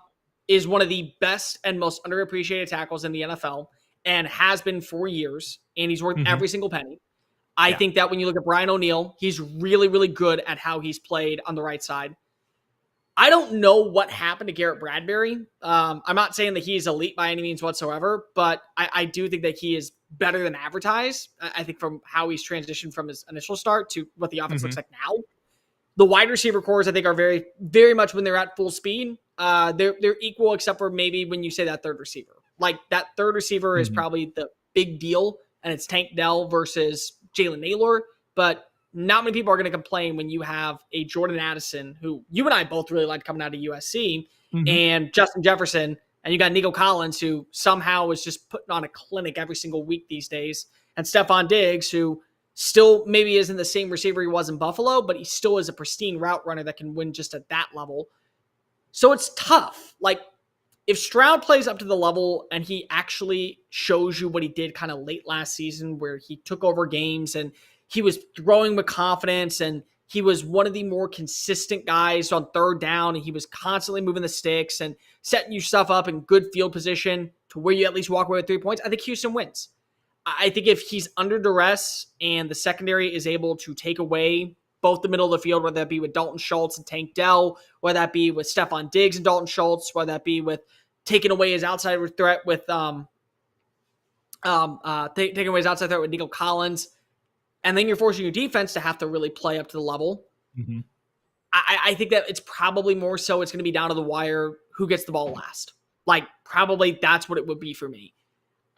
is one of the best and most underappreciated tackles in the NFL and has been for years, and he's worth every single penny. I think that when you look at Brian O'Neill, he's really, really good at how he's played on the right side. I don't know what happened to Garrett Bradbury. I'm not saying that he's elite by any means whatsoever, but I do think that he is better than advertised. I think from how he's transitioned from his initial start to what the offense looks like now. The wide receiver cores, I think, are very, very much when they're at full speed. They're equal, except for maybe when you say that third receiver. Like, that third receiver is probably the big deal, and it's Tank Dell versus Jalen Naylor, but not many people are going to complain when you have a Jordan Addison, who you and I both really liked coming out of USC, and Justin Jefferson, and you got Nico Collins, who somehow is just putting on a clinic every single week these days, and Stefon Diggs, who still maybe isn't the same receiver he was in Buffalo, but he still is a pristine route runner that can win just at that level. So it's tough. Like, if Stroud plays up to the level and he actually shows you what he did kind of late last season, where he took over games and he was throwing with confidence and he was one of the more consistent guys on third down, and he was constantly moving the sticks and setting you stuff up in good field position to where you at least walk away with 3 points, I think Houston wins. I think if he's under duress and the secondary is able to take away both the middle of the field, whether that be with Dalton Schultz and Tank Dell, whether that be with Stefon Diggs and Dalton Schultz, whether that be with taking away his outside threat with taking away his outside threat with Nico Collins, and then you're forcing your defense to have to really play up to the level. I think that it's probably more so it's going to be down to the wire who gets the ball last. Like, probably that's what it would be for me.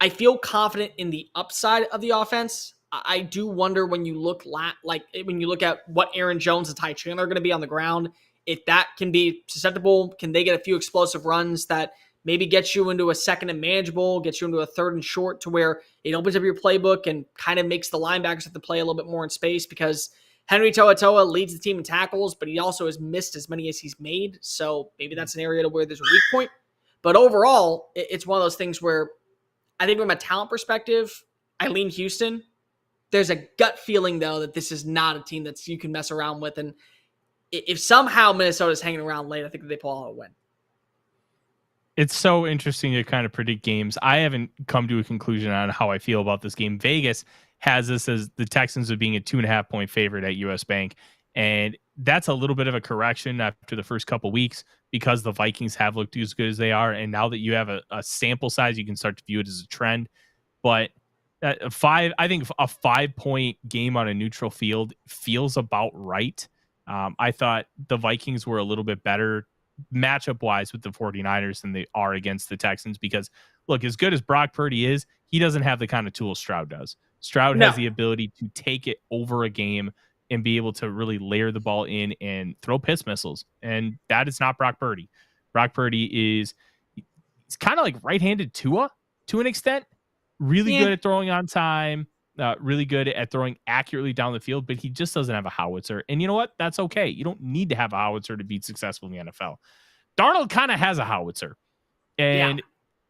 I feel confident in the upside of the offense. I do wonder when you look when you look at what Aaron Jones and Ty Chandler are going to be on the ground, if that can be susceptible. Can they get a few explosive runs that maybe gets you into a second and manageable, gets you into a third and short, to where it opens up your playbook and kind of makes the linebackers have to play a little bit more in space, because Henry To'oTo'o leads the team in tackles, but he also has missed as many as he's made. So maybe that's an area to where there's a weak point. But overall, it's one of those things where I think from a talent perspective, I lean Houston. There's a gut feeling, though, that this is not a team that you can mess around with. And if somehow Minnesota's hanging around late, I think that they pull out a win. It's so interesting to kind of predict games. I haven't come to a conclusion on how I feel about this game. Vegas has this as the Texans are being a 2.5 point favorite at US Bank. And that's a little bit of a correction after the first couple weeks, because the Vikings have looked as good as they are. And now that you have a sample size, you can start to view it as a trend. But I think a 5 point game on a neutral field feels about right. I thought the Vikings were a little bit better matchup wise with the 49ers than they are against the Texans, because look, as good as Brock Purdy is, he doesn't have the kind of tools Stroud does. Stroud has the ability to take it over a game and be able to really layer the ball in and throw piss missiles. And that is not Brock Purdy. Brock Purdy is, it's kind of like right-handed Tua to an extent, really good at throwing on time, really good at throwing accurately down the field, but he just doesn't have a howitzer. And you know what? That's okay. You don't need to have a howitzer to be successful in the NFL. Darnold kind of has a howitzer. And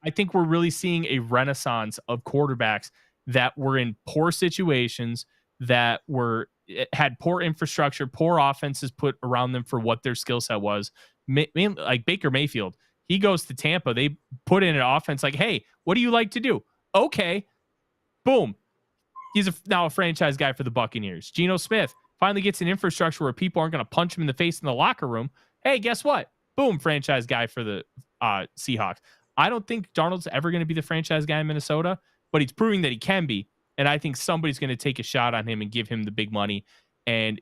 I think we're really seeing a renaissance of quarterbacks that were in poor situations, that had poor infrastructure, poor offenses put around them for what their skill set was. Like Baker Mayfield, he goes to Tampa. They put in an offense like, hey, what do you like to do? Okay. Boom. He's now a franchise guy for the Buccaneers. Geno Smith finally gets an infrastructure where people aren't going to punch him in the face in the locker room. Hey, guess what? Boom, franchise guy for the Seahawks. I don't think Darnold's ever going to be the franchise guy in Minnesota, but he's proving that he can be. And I think somebody's going to take a shot on him and give him the big money. And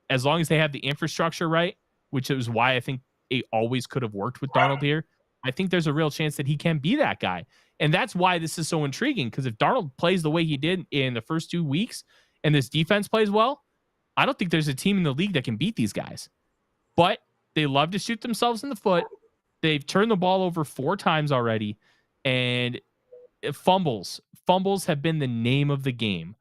as long as they have the infrastructure right, which is why I think it always could have worked with Darnold here, I think there's a real chance that he can be that guy. And that's why this is so intriguing, because if Darnold plays the way he did in the first 2 weeks and this defense plays well, I don't think there's a team in the league that can beat these guys. But they love to shoot themselves in the foot. They've turned the ball over 4 times already. And fumbles have been the name of the game.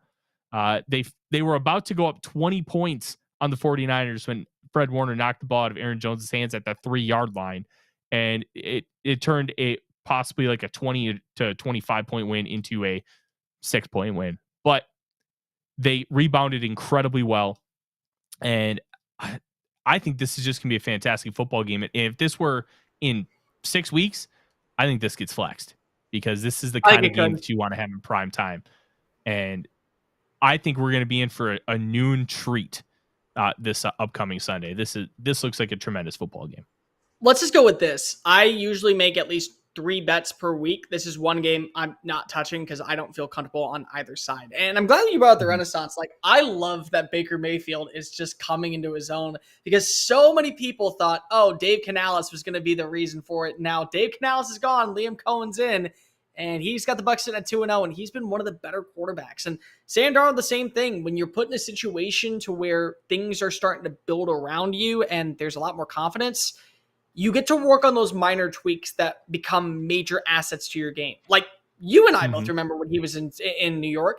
They were about to go up 20 points on the 49ers when Fred Warner knocked the ball out of Aaron Jones' hands at the 3-yard line. And it turned a possibly like a 20 to 25 point win into a 6-point win. But they rebounded incredibly well. And I think this is just going to be a fantastic football game. And if this were in 6 weeks, I think this gets flexed, because this is the kind of game that you want to have in prime time. And I think we're going to be in for a noon treat this upcoming Sunday. This looks like a tremendous football game. Let's just go with this. I usually make at least 3 bets per week. This is one game I'm not touching because I don't feel comfortable on either side. And I'm glad that you brought up the Renaissance. Like, I love that Baker Mayfield is just coming into his own, because so many people thought, oh, Dave Canales was going to be the reason for it. Now Dave Canales is gone. Liam Cohen's in, and he's got the Bucs sitting at 2-0, and he's been one of the better quarterbacks. And Sam Darnold, the same thing. When you're put in a situation to where things are starting to build around you and there's a lot more confidence, you get to work on those minor tweaks that become major assets to your game. Like, you and I both remember when he was in New York,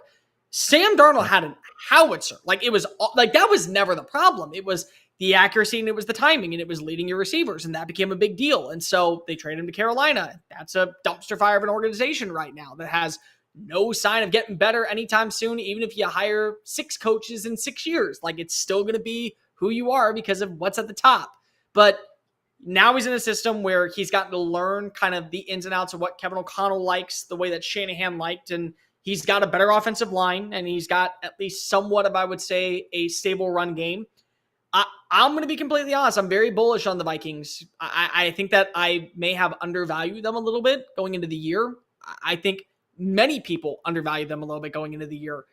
Sam Darnold had a howitzer. Like, it was like, that was never the problem. It was the accuracy, and it was the timing, and it was leading your receivers, and that became a big deal. And so they traded him to Carolina. That's a dumpster fire of an organization right now that has no sign of getting better anytime soon, even if you hire 6 coaches in 6 years. Like, it's still going to be who you are because of what's at the top. But now he's in a system where he's gotten to learn kind of the ins and outs of what Kevin O'Connell likes, the way that Shanahan liked, and he's got a better offensive line, and he's got at least somewhat of, I would say, a stable run game. I'm going to be completely honest. I'm very bullish on the Vikings. I think that I may have undervalued them a little bit going into the year. I think many people undervalue them a little bit going into the year.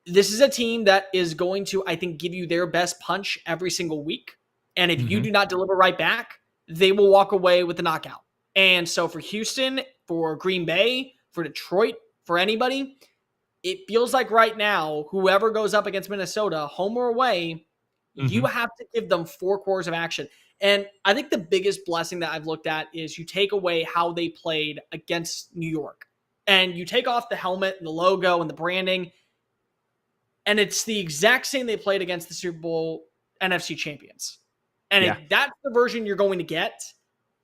This is a team that is going to, I think, give you their best punch every single week. And if you do not deliver right back, they will walk away with the knockout. And so for Houston, for Green Bay, for Detroit, for anybody, it feels like right now, whoever goes up against Minnesota, home or away, you have to give them 4 quarters of action. And I think the biggest blessing that I've looked at is you take away how they played against New York. And you take off the helmet and the logo and the branding, and it's the exact same they played against the Super Bowl NFC champions. And if that's the version you're going to get,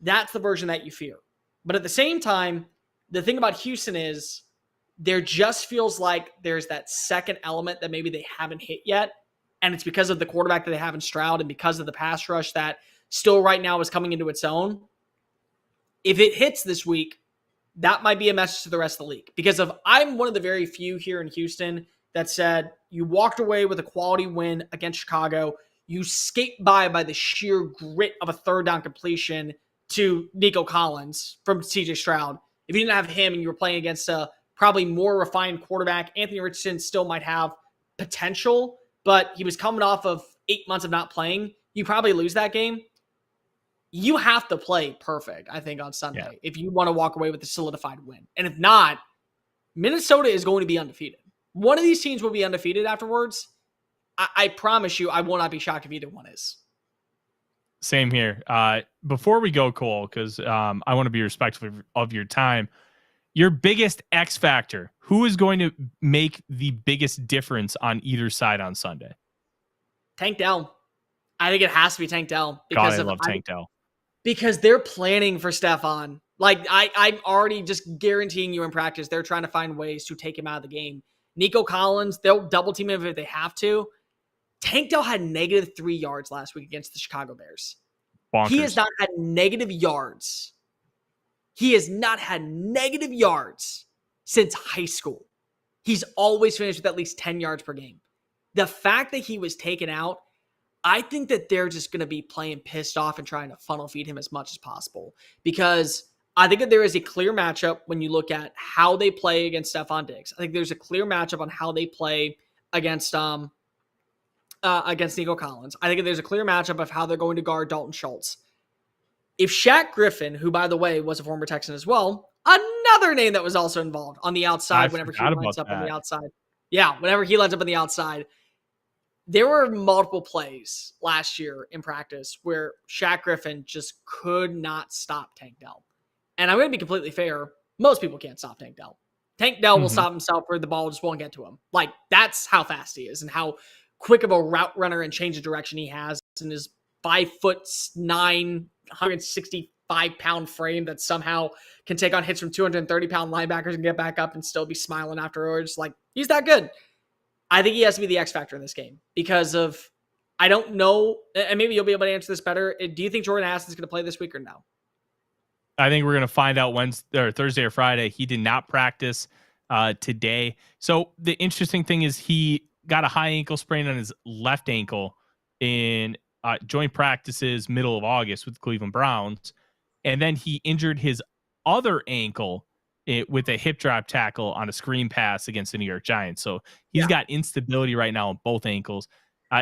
that's the version that you fear. But at the same time, the thing about Houston is there just feels like there's that second element that maybe they haven't hit yet. And it's because of the quarterback that they have in Stroud and because of the pass rush that still right now is coming into its own. If it hits this week, that might be a message to the rest of the league. Because I'm one of the very few here in Houston that said you walked away with a quality win against Chicago. You skate by the sheer grit of a 3rd down completion to Nico Collins from CJ Stroud. If you didn't have him and you were playing against a probably more refined quarterback, Anthony Richardson still might have potential, but he was coming off of 8 months of not playing. You probably lose that game. You have to play perfect, I think, on Sunday if you want to walk away with a solidified win. And if not, Minnesota is going to be undefeated. One of these teams will be undefeated afterwards. I promise you, I will not be shocked if either one is. Same here. Before we go, Cole, because I want to be respectful of your time, your biggest X factor, who is going to make the biggest difference on either side on Sunday? Tank Dell. I think it has to be Tank Dell. I love Tank Dell. Because they're planning for Stefon. Like, I'm already just guaranteeing you in practice, they're trying to find ways to take him out of the game. Nico Collins, they'll double team him if they have to. Tank Dell had -3 yards last week against the Chicago Bears. Bonkers. He has not had negative yards. He has not had negative yards since high school. He's always finished with at least 10 yards per game. The fact that he was taken out, I think that they're just going to be playing pissed off and trying to funnel feed him as much as possible. Because I think that there is a clear matchup when you look at how they play against Stefon Diggs. I think there's a clear matchup on how they play against against Nico Collins. I think there's a clear matchup of how they're going to guard Dalton Schultz. If Shaq Griffin, who by the way was a former Texan as well, another name that was also involved on the outside whenever he lines up on the outside. Yeah, whenever he lines up on the outside. There were multiple plays last year in practice where Shaq Griffin just could not stop Tank Dell. And I'm going to be completely fair. Most people can't stop Tank Dell. Tank Dell will stop himself or the ball just won't get to him. Like, that's how fast he is and how quick of a route runner and change of direction he has in his 5'9", 165-pound frame that somehow can take on hits from 230-pound linebackers and get back up and still be smiling afterwards. Like, he's that good. I think he has to be the X factor in this game because of, I don't know, and maybe you'll be able to answer this better. Do you think Jordan Addison's going to play this week or no? I think we're going to find out Wednesday or Thursday or Friday. He did not practice today. So the interesting thing is he got a high ankle sprain on his left ankle in joint practices middle of August with the Cleveland Browns. And then he injured his other ankle with a hip drop tackle on a screen pass against the New York Giants. So he's got instability right now on both ankles.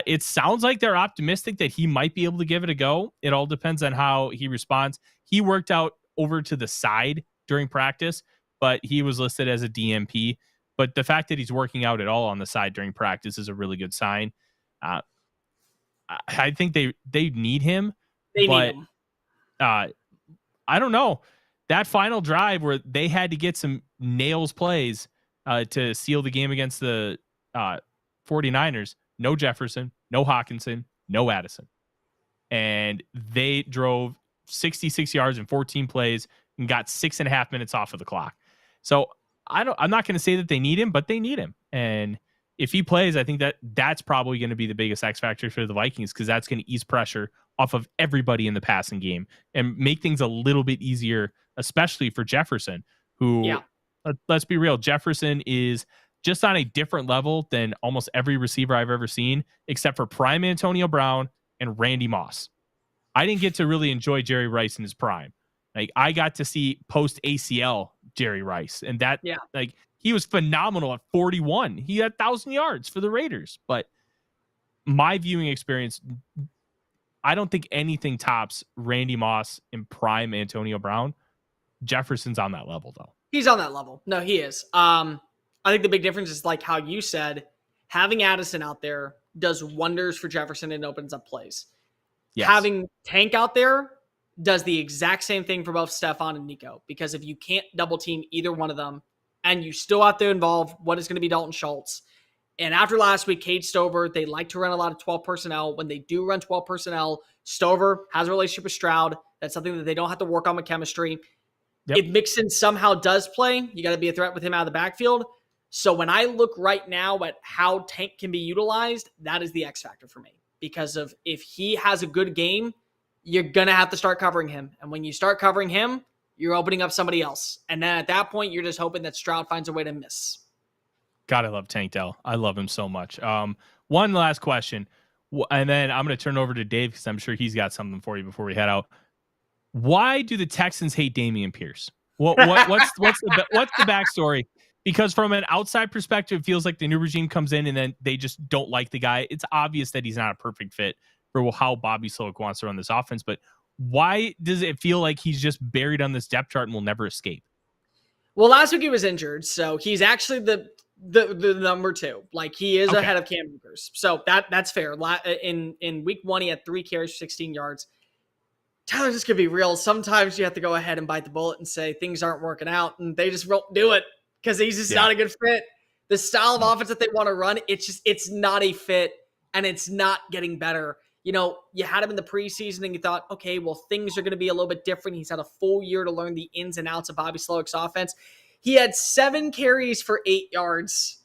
It sounds like they're optimistic that he might be able to give it a go. It all depends on how he responds. He worked out over to the side during practice, but he was listed as a DMP. But the fact that he's working out at all on the side during practice is a really good sign. I think they need him. Need him. I don't know. That final drive where they had to get some nails plays to seal the game against the 49ers, no Jefferson, no Hawkinson, no Addison. And they drove 66 yards in 14 plays and got 6.5 minutes off of the clock. So I'm not going to say that they need him, but they need him. And if he plays, I think that's probably going to be the biggest X factor for the Vikings because that's going to ease pressure off of everybody in the passing game and make things a little bit easier, especially for Jefferson, who, let's be real, Jefferson is just on a different level than almost every receiver I've ever seen, except for prime Antonio Brown and Randy Moss. I didn't get to really enjoy Jerry Rice in his prime. Like, I got to see post ACL Jerry Rice, and that, like, he was phenomenal at 41. He had 1,000 yards for the Raiders, but my viewing experience, I don't think anything tops Randy Moss and prime Antonio Brown. Jefferson's on that level, though. He's on that level. No, he is. I think the big difference is, like how you said, having Addison out there does wonders for Jefferson and opens up plays. Yes. Having Tank out there does the exact same thing for both Stefon and Nico, because if you can't double team either one of them and you still have to involve what is going to be Dalton Schultz, and after last week, Cade Stover, they like to run a lot of 12 personnel. When they do run 12 personnel, Stover has a relationship with Stroud. That's something that they don't have to work on with chemistry. Yep. If Mixon somehow does play, you got to be a threat with him out of the backfield. So when I look right now at how Tank can be utilized, that is the X factor for me. Because of if he has a good game, you're going to have to start covering him. And when you start covering him, you're opening up somebody else. And then at that point, you're just hoping that Stroud finds a way to miss. God, I love Tank Dell. I love him so much. One last question, and then I'm going to turn over to Dave because I'm sure he's got something for you before we head out. Why do the Texans hate Dameon Pierce? What's the backstory? Because from an outside perspective, it feels like the new regime comes in and then they just don't like the guy. It's obvious that he's not a perfect fit for how Bobby Slowick wants to run this offense. But why does it feel like he's just buried on this depth chart and will never escape? Well, last week he was injured, so he's actually the number 2. Like, he is ahead of Cam Akers. So that's fair. In week 1, he had 3 carries for 16 yards. Tyler, this could be real. Sometimes you have to go ahead and bite the bullet and say things aren't working out, and they just won't do it because he's just not a good fit. The style of offense that they want to run, it's not a fit, and it's not getting better. You know, you had him in the preseason and you thought, okay, well, things are going to be a little bit different. He's had a full year to learn the ins and outs of Bobby Slowick's offense. He had 7 carries for 8 yards.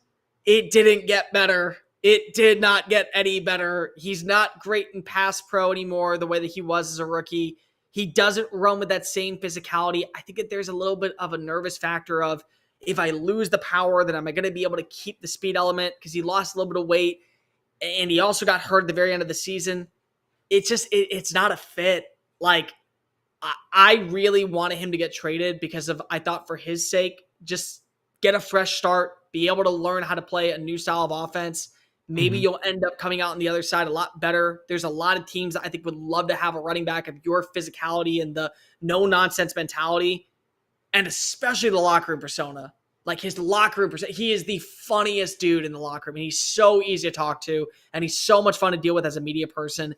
It didn't get better. It did not get any better. He's not great in pass pro anymore the way that he was as a rookie. He doesn't run with that same physicality. I think that there's a little bit of a nervous factor of, if I lose the power, then am I going to be able to keep the speed element? Because he lost a little bit of weight. And he also got hurt at the very end of the season. It's not a fit. Like, I really wanted him to get traded because I thought for his sake, just get a fresh start, be able to learn how to play a new style of offense, Maybe you'll end up coming out on the other side a lot better. There's a lot of teams that I think would love to have a running back of your physicality and the no-nonsense mentality, and especially the locker room persona. Like his locker room persona, he is the funniest dude in the locker room, and he's so easy to talk to, and he's so much fun to deal with as a media person.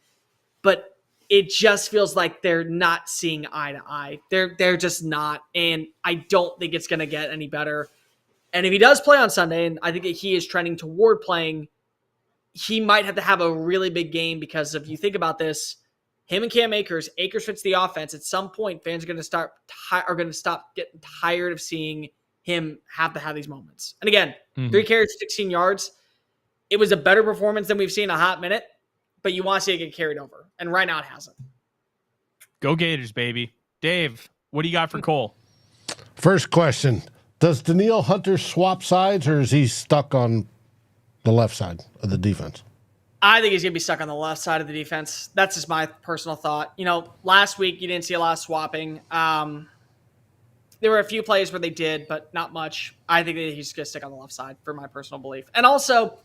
But it just feels like they're not seeing eye to eye. They're just not, and I don't think it's going to get any better. And if he does play on Sunday, and I think that he is trending toward playing, he might have to have a really big game, because if you think about this, him and Cam Akers fits the offense. At some point, fans are going to stop getting tired of seeing him have to have these moments. And again, 3 carries, 16 yards. It was a better performance than we've seen in a hot minute, but you want to see it get carried over. And right now it hasn't. Go Gators, baby. Dave, what do you got for Cole? First question. Does Danielle Hunter swap sides, or is he stuck on the left side of the defense? I think he's going to be stuck on the left side of the defense. That's just my personal thought. Last week you didn't see a lot of swapping. There were a few plays where they did, but not much. I think that he's going to stick on the left side, for my personal belief. And also,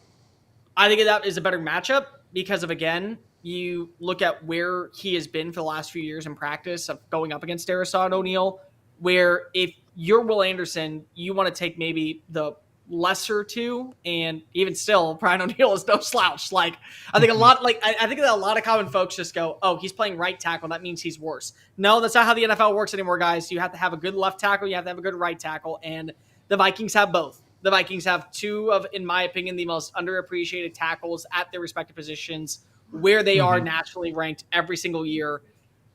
I think that is a better matchup because of, again, you look at where he has been for the last few years in practice of going up against Darnold and O'Neal, where if you're Will Anderson, you want to take maybe the lesser two, and even still, Brian O'Neal is no slouch. Like, I think I think that a lot of common folks just go, "Oh, he's playing right tackle. That means he's worse." No, that's not how the NFL works anymore, guys. You have to have a good left tackle. You have to have a good right tackle, and the Vikings have both. The Vikings have two of, in my opinion, the most underappreciated tackles at their respective positions, where they are nationally ranked every single year.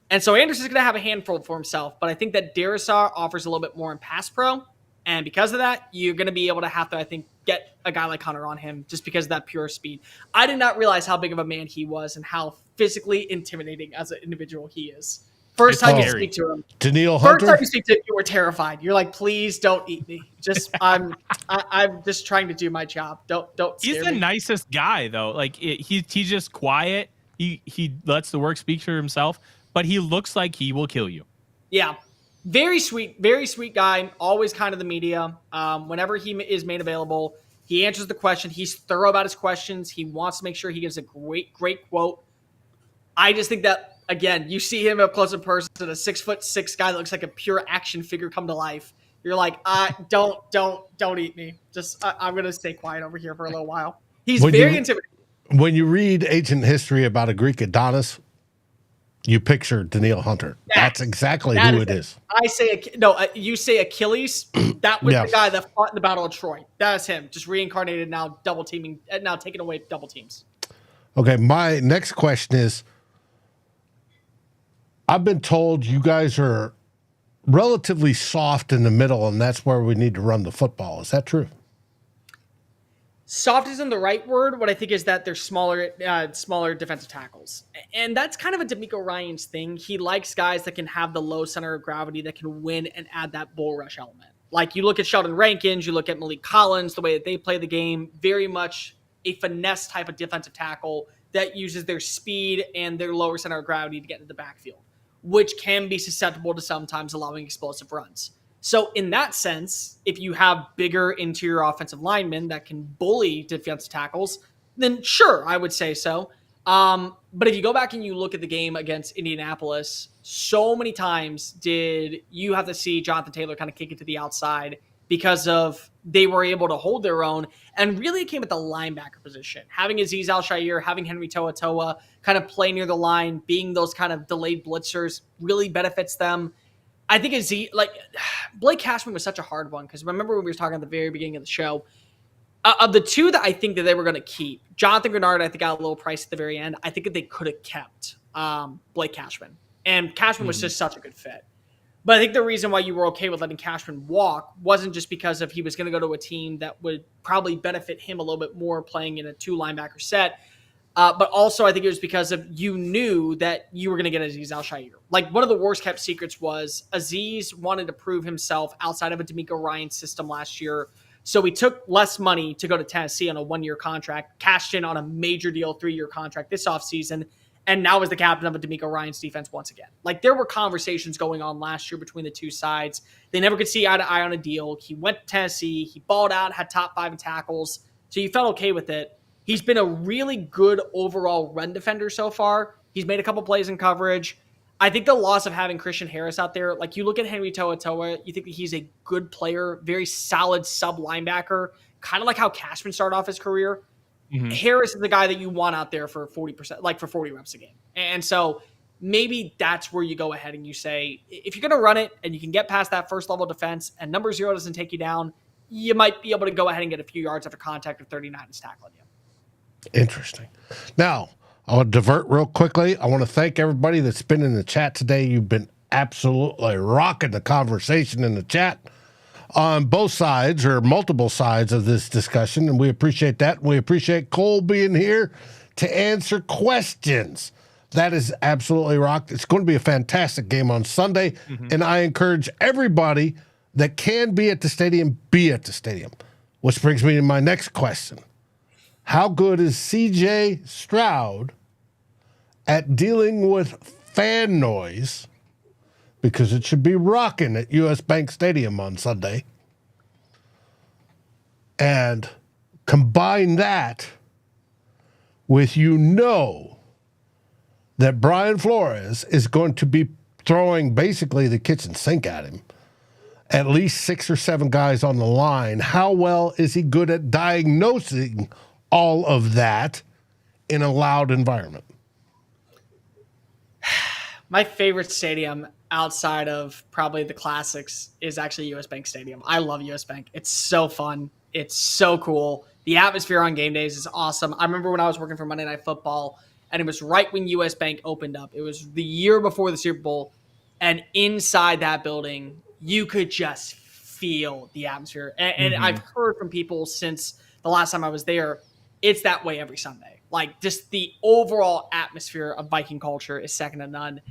And so Anderson's going to have a handful for himself, but I think that Darrisaw offers a little bit more in pass pro. And because of that, you're going to be able to have to, I think, get a guy like Hunter on him just because of that pure speed. I did not realize how big of a man he was and how physically intimidating as an individual he is. First time you speak to him, Danielle Hunter? First time you speak to him, you were terrified. You're like, please don't eat me. I'm just trying to do my job. Don't scare me. He's the nicest guy, though. Like, he's just quiet. He lets the work speak for himself, but he looks like he will kill you. Yeah. Very sweet guy. Always kind of the media. Whenever he is made available, he answers the question. He's thorough about his questions. He wants to make sure he gives a great quote. I just think that, again, you see him up close in person, a 6'6" guy that looks like a pure action figure come to life. You're like, don't eat me. Just I'm gonna stay quiet over here for a little while. He's very intimidating. When you read ancient history about a Greek Adonis, you picture Danielle Hunter. That's exactly who it is. I say you say Achilles. That was the guy that fought in the Battle of Troy. That is him, just reincarnated now, taking away double teams. Okay, my next question is, I've been told you guys are relatively soft in the middle, and that's where we need to run the football. Is that true? Soft isn't the right word. What I think is that they're smaller defensive tackles. And that's kind of a D'Amico Ryans thing. He likes guys that can have the low center of gravity, that can win and add that bull rush element. Like, you look at Sheldon Rankins, you look at Malik Collins, the way that they play the game, very much a finesse type of defensive tackle that uses their speed and their lower center of gravity to get into the backfield, which can be susceptible to sometimes allowing explosive runs. So in that sense, if you have bigger interior offensive linemen that can bully defensive tackles, then sure, I would say so. But if you go back and you look at the game against Indianapolis, so many times did you have to see Jonathan Taylor kind of kick it to the outside because of they were able to hold their own. And really it came at the linebacker position. Having Azeez Al-Shaair, having Henry To'oTo'o kind of play near the line, being those kind of delayed blitzers really benefits them. I think Blake Cashman was such a hard one, because remember when we were talking at the very beginning of the show, of the two that I think that they were going to keep, Jonathan Grenard, I think, got a little price at the very end. I think that they could have kept Blake Cashman. And Cashman was just such a good fit. But I think the reason why you were okay with letting Cashman walk wasn't just because of he was going to go to a team that would probably benefit him a little bit more playing in a 2-linebacker set. But also I think it was because of you knew that you were going to get Azeez Al-Shaair. Like, one of the worst kept secrets was Azeez wanted to prove himself outside of a D'Amico Ryans system last year. So he took less money to go to Tennessee on a 1-year contract, cashed in on a major deal 3-year contract this offseason, and now is the captain of a D'Amico Ryans defense once again. Like, there were conversations going on last year between the two sides. They never could see eye to eye on a deal. He went to Tennessee. He balled out, had top 5 in tackles. So you felt okay with it. He's been a really good overall run defender so far. He's made a couple plays in coverage. I think the loss of having Christian Harris out there, like you look at Henry To'oTo'o, you think that he's a good player, very solid sub linebacker, kind of like how Cashman started off his career. Mm-hmm. Harris is the guy that you want out there for 40%, like for 40 reps a game. And so maybe that's where you go ahead and you say, if you're going to run it and you can get past that first level defense and number 0 doesn't take you down, you might be able to go ahead and get a few yards after contact of 39 and tackling you. Interesting. Now, I want to divert real quickly. I want to thank everybody that's been in the chat today. You've been absolutely rocking the conversation in the chat on both sides or multiple sides of this discussion, and we appreciate that. We appreciate Cole being here to answer questions. That is absolutely rocked. It's going to be a fantastic game on Sunday, and I encourage everybody that can be at the stadium, be at the stadium. Which brings me to my next question. How good is CJ Stroud at dealing with fan noise? Because it should be rocking at US Bank Stadium on Sunday. And combine that with that Brian Flores is going to be throwing basically the kitchen sink at him. At least 6 or 7 guys on the line. How well is he good at diagnosing all of that in a loud environment? My favorite stadium outside of probably the classics is actually US Bank Stadium. I love US Bank. It's so fun. It's so cool. The atmosphere on game days is awesome. I remember when I was working for Monday Night Football, and it was right when US Bank opened up. It was the year before the Super Bowl, and inside that building, you could just feel the atmosphere. And I've heard from people since the last time I was there, it's that way every Sunday. Like, just the overall atmosphere of Viking culture is second to none.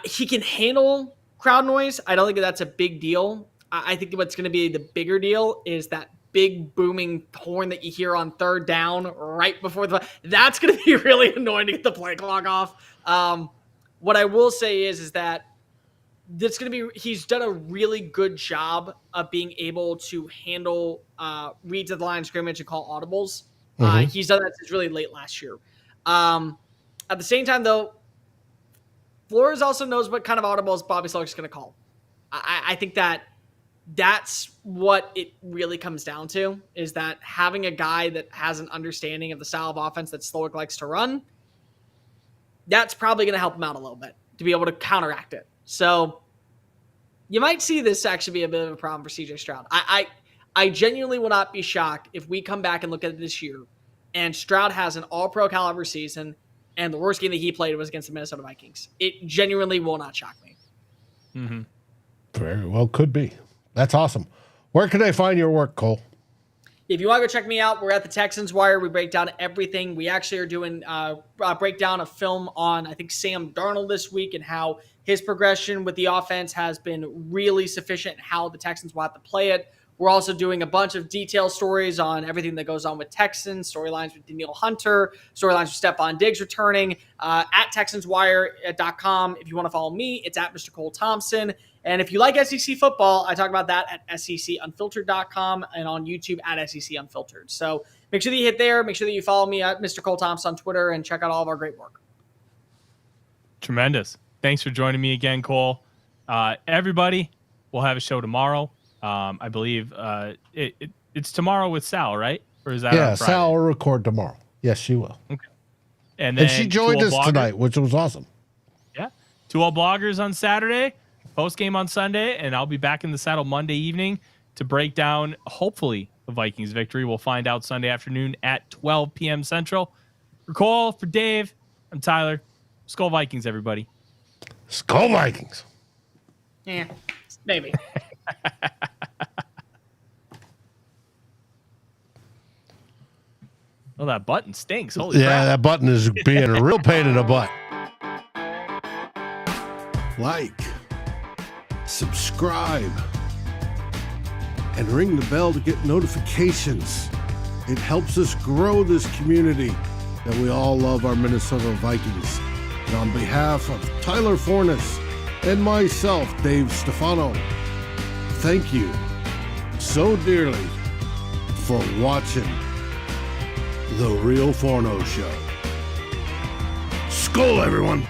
He can handle crowd noise. I don't think that's a big deal. I think what's going to be the bigger deal is that big booming horn that you hear on third down right before that's going to be really annoying to get the play clock off. What I will say is that he's done a really good job of being able to handle reads of the line of scrimmage and call audibles. He's done that since really late last year. At the same time, though, Flores also knows what kind of audibles Bobby Slowik's going to call. I think that's what it really comes down to, is that having a guy that has an understanding of the style of offense that Slowik likes to run, that's probably going to help him out a little bit to be able to counteract it. So you might see this actually be a bit of a problem for CJ Stroud. I genuinely will not be shocked if we come back and look at it this year and Stroud has an all-pro caliber season and the worst game that he played was against the Minnesota Vikings. It genuinely will not shock me. Very well could be. That's awesome. Where can I find your work, Cole? If you want to go check me out, we're at the Texans Wire. We break down everything. We actually are doing a breakdown of film on, I think, Sam Darnold this week and how his progression with the offense has been really sufficient, how the Texans will have to play it. We're also doing a bunch of detailed stories on everything that goes on with Texans, storylines with Danielle Hunter, storylines with Stefon Diggs returning, at TexansWire.com. If you want to follow me, it's at Mr. Cole Thompson. And if you like SEC football, I talk about that at SECUnfiltered.com and on YouTube at SEC Unfiltered. So make sure that you hit there. Make sure that you follow me at Mr. Cole Thompson on Twitter and check out all of our great work. Tremendous. Thanks for joining me again, Cole. Everybody, we'll have a show tomorrow. I believe it's tomorrow with Sal, right? Or is that on Friday? Sal will record tomorrow. Yes, she will. Okay. And she joined us tonight, which was awesome. Yeah. 2L Bloggers on Saturday, post game on Sunday, and I'll be back in the saddle Monday evening to break down, hopefully, the Vikings victory. We'll find out Sunday afternoon at 12 p.m. Central. For Cole, for Dave, I'm Tyler. SKOL Vikings, everybody. SKOL Vikings. Yeah, maybe. Oh, that button stinks. Holy crap. That button is being a real pain in the butt. Like, subscribe, and ring the bell to get notifications. It helps us grow this community that we all love, our Minnesota Vikings. And on behalf of Tyler Forness and myself, Dave Stefano, thank you so dearly for watching The Real Forno Show. SKOL, everyone!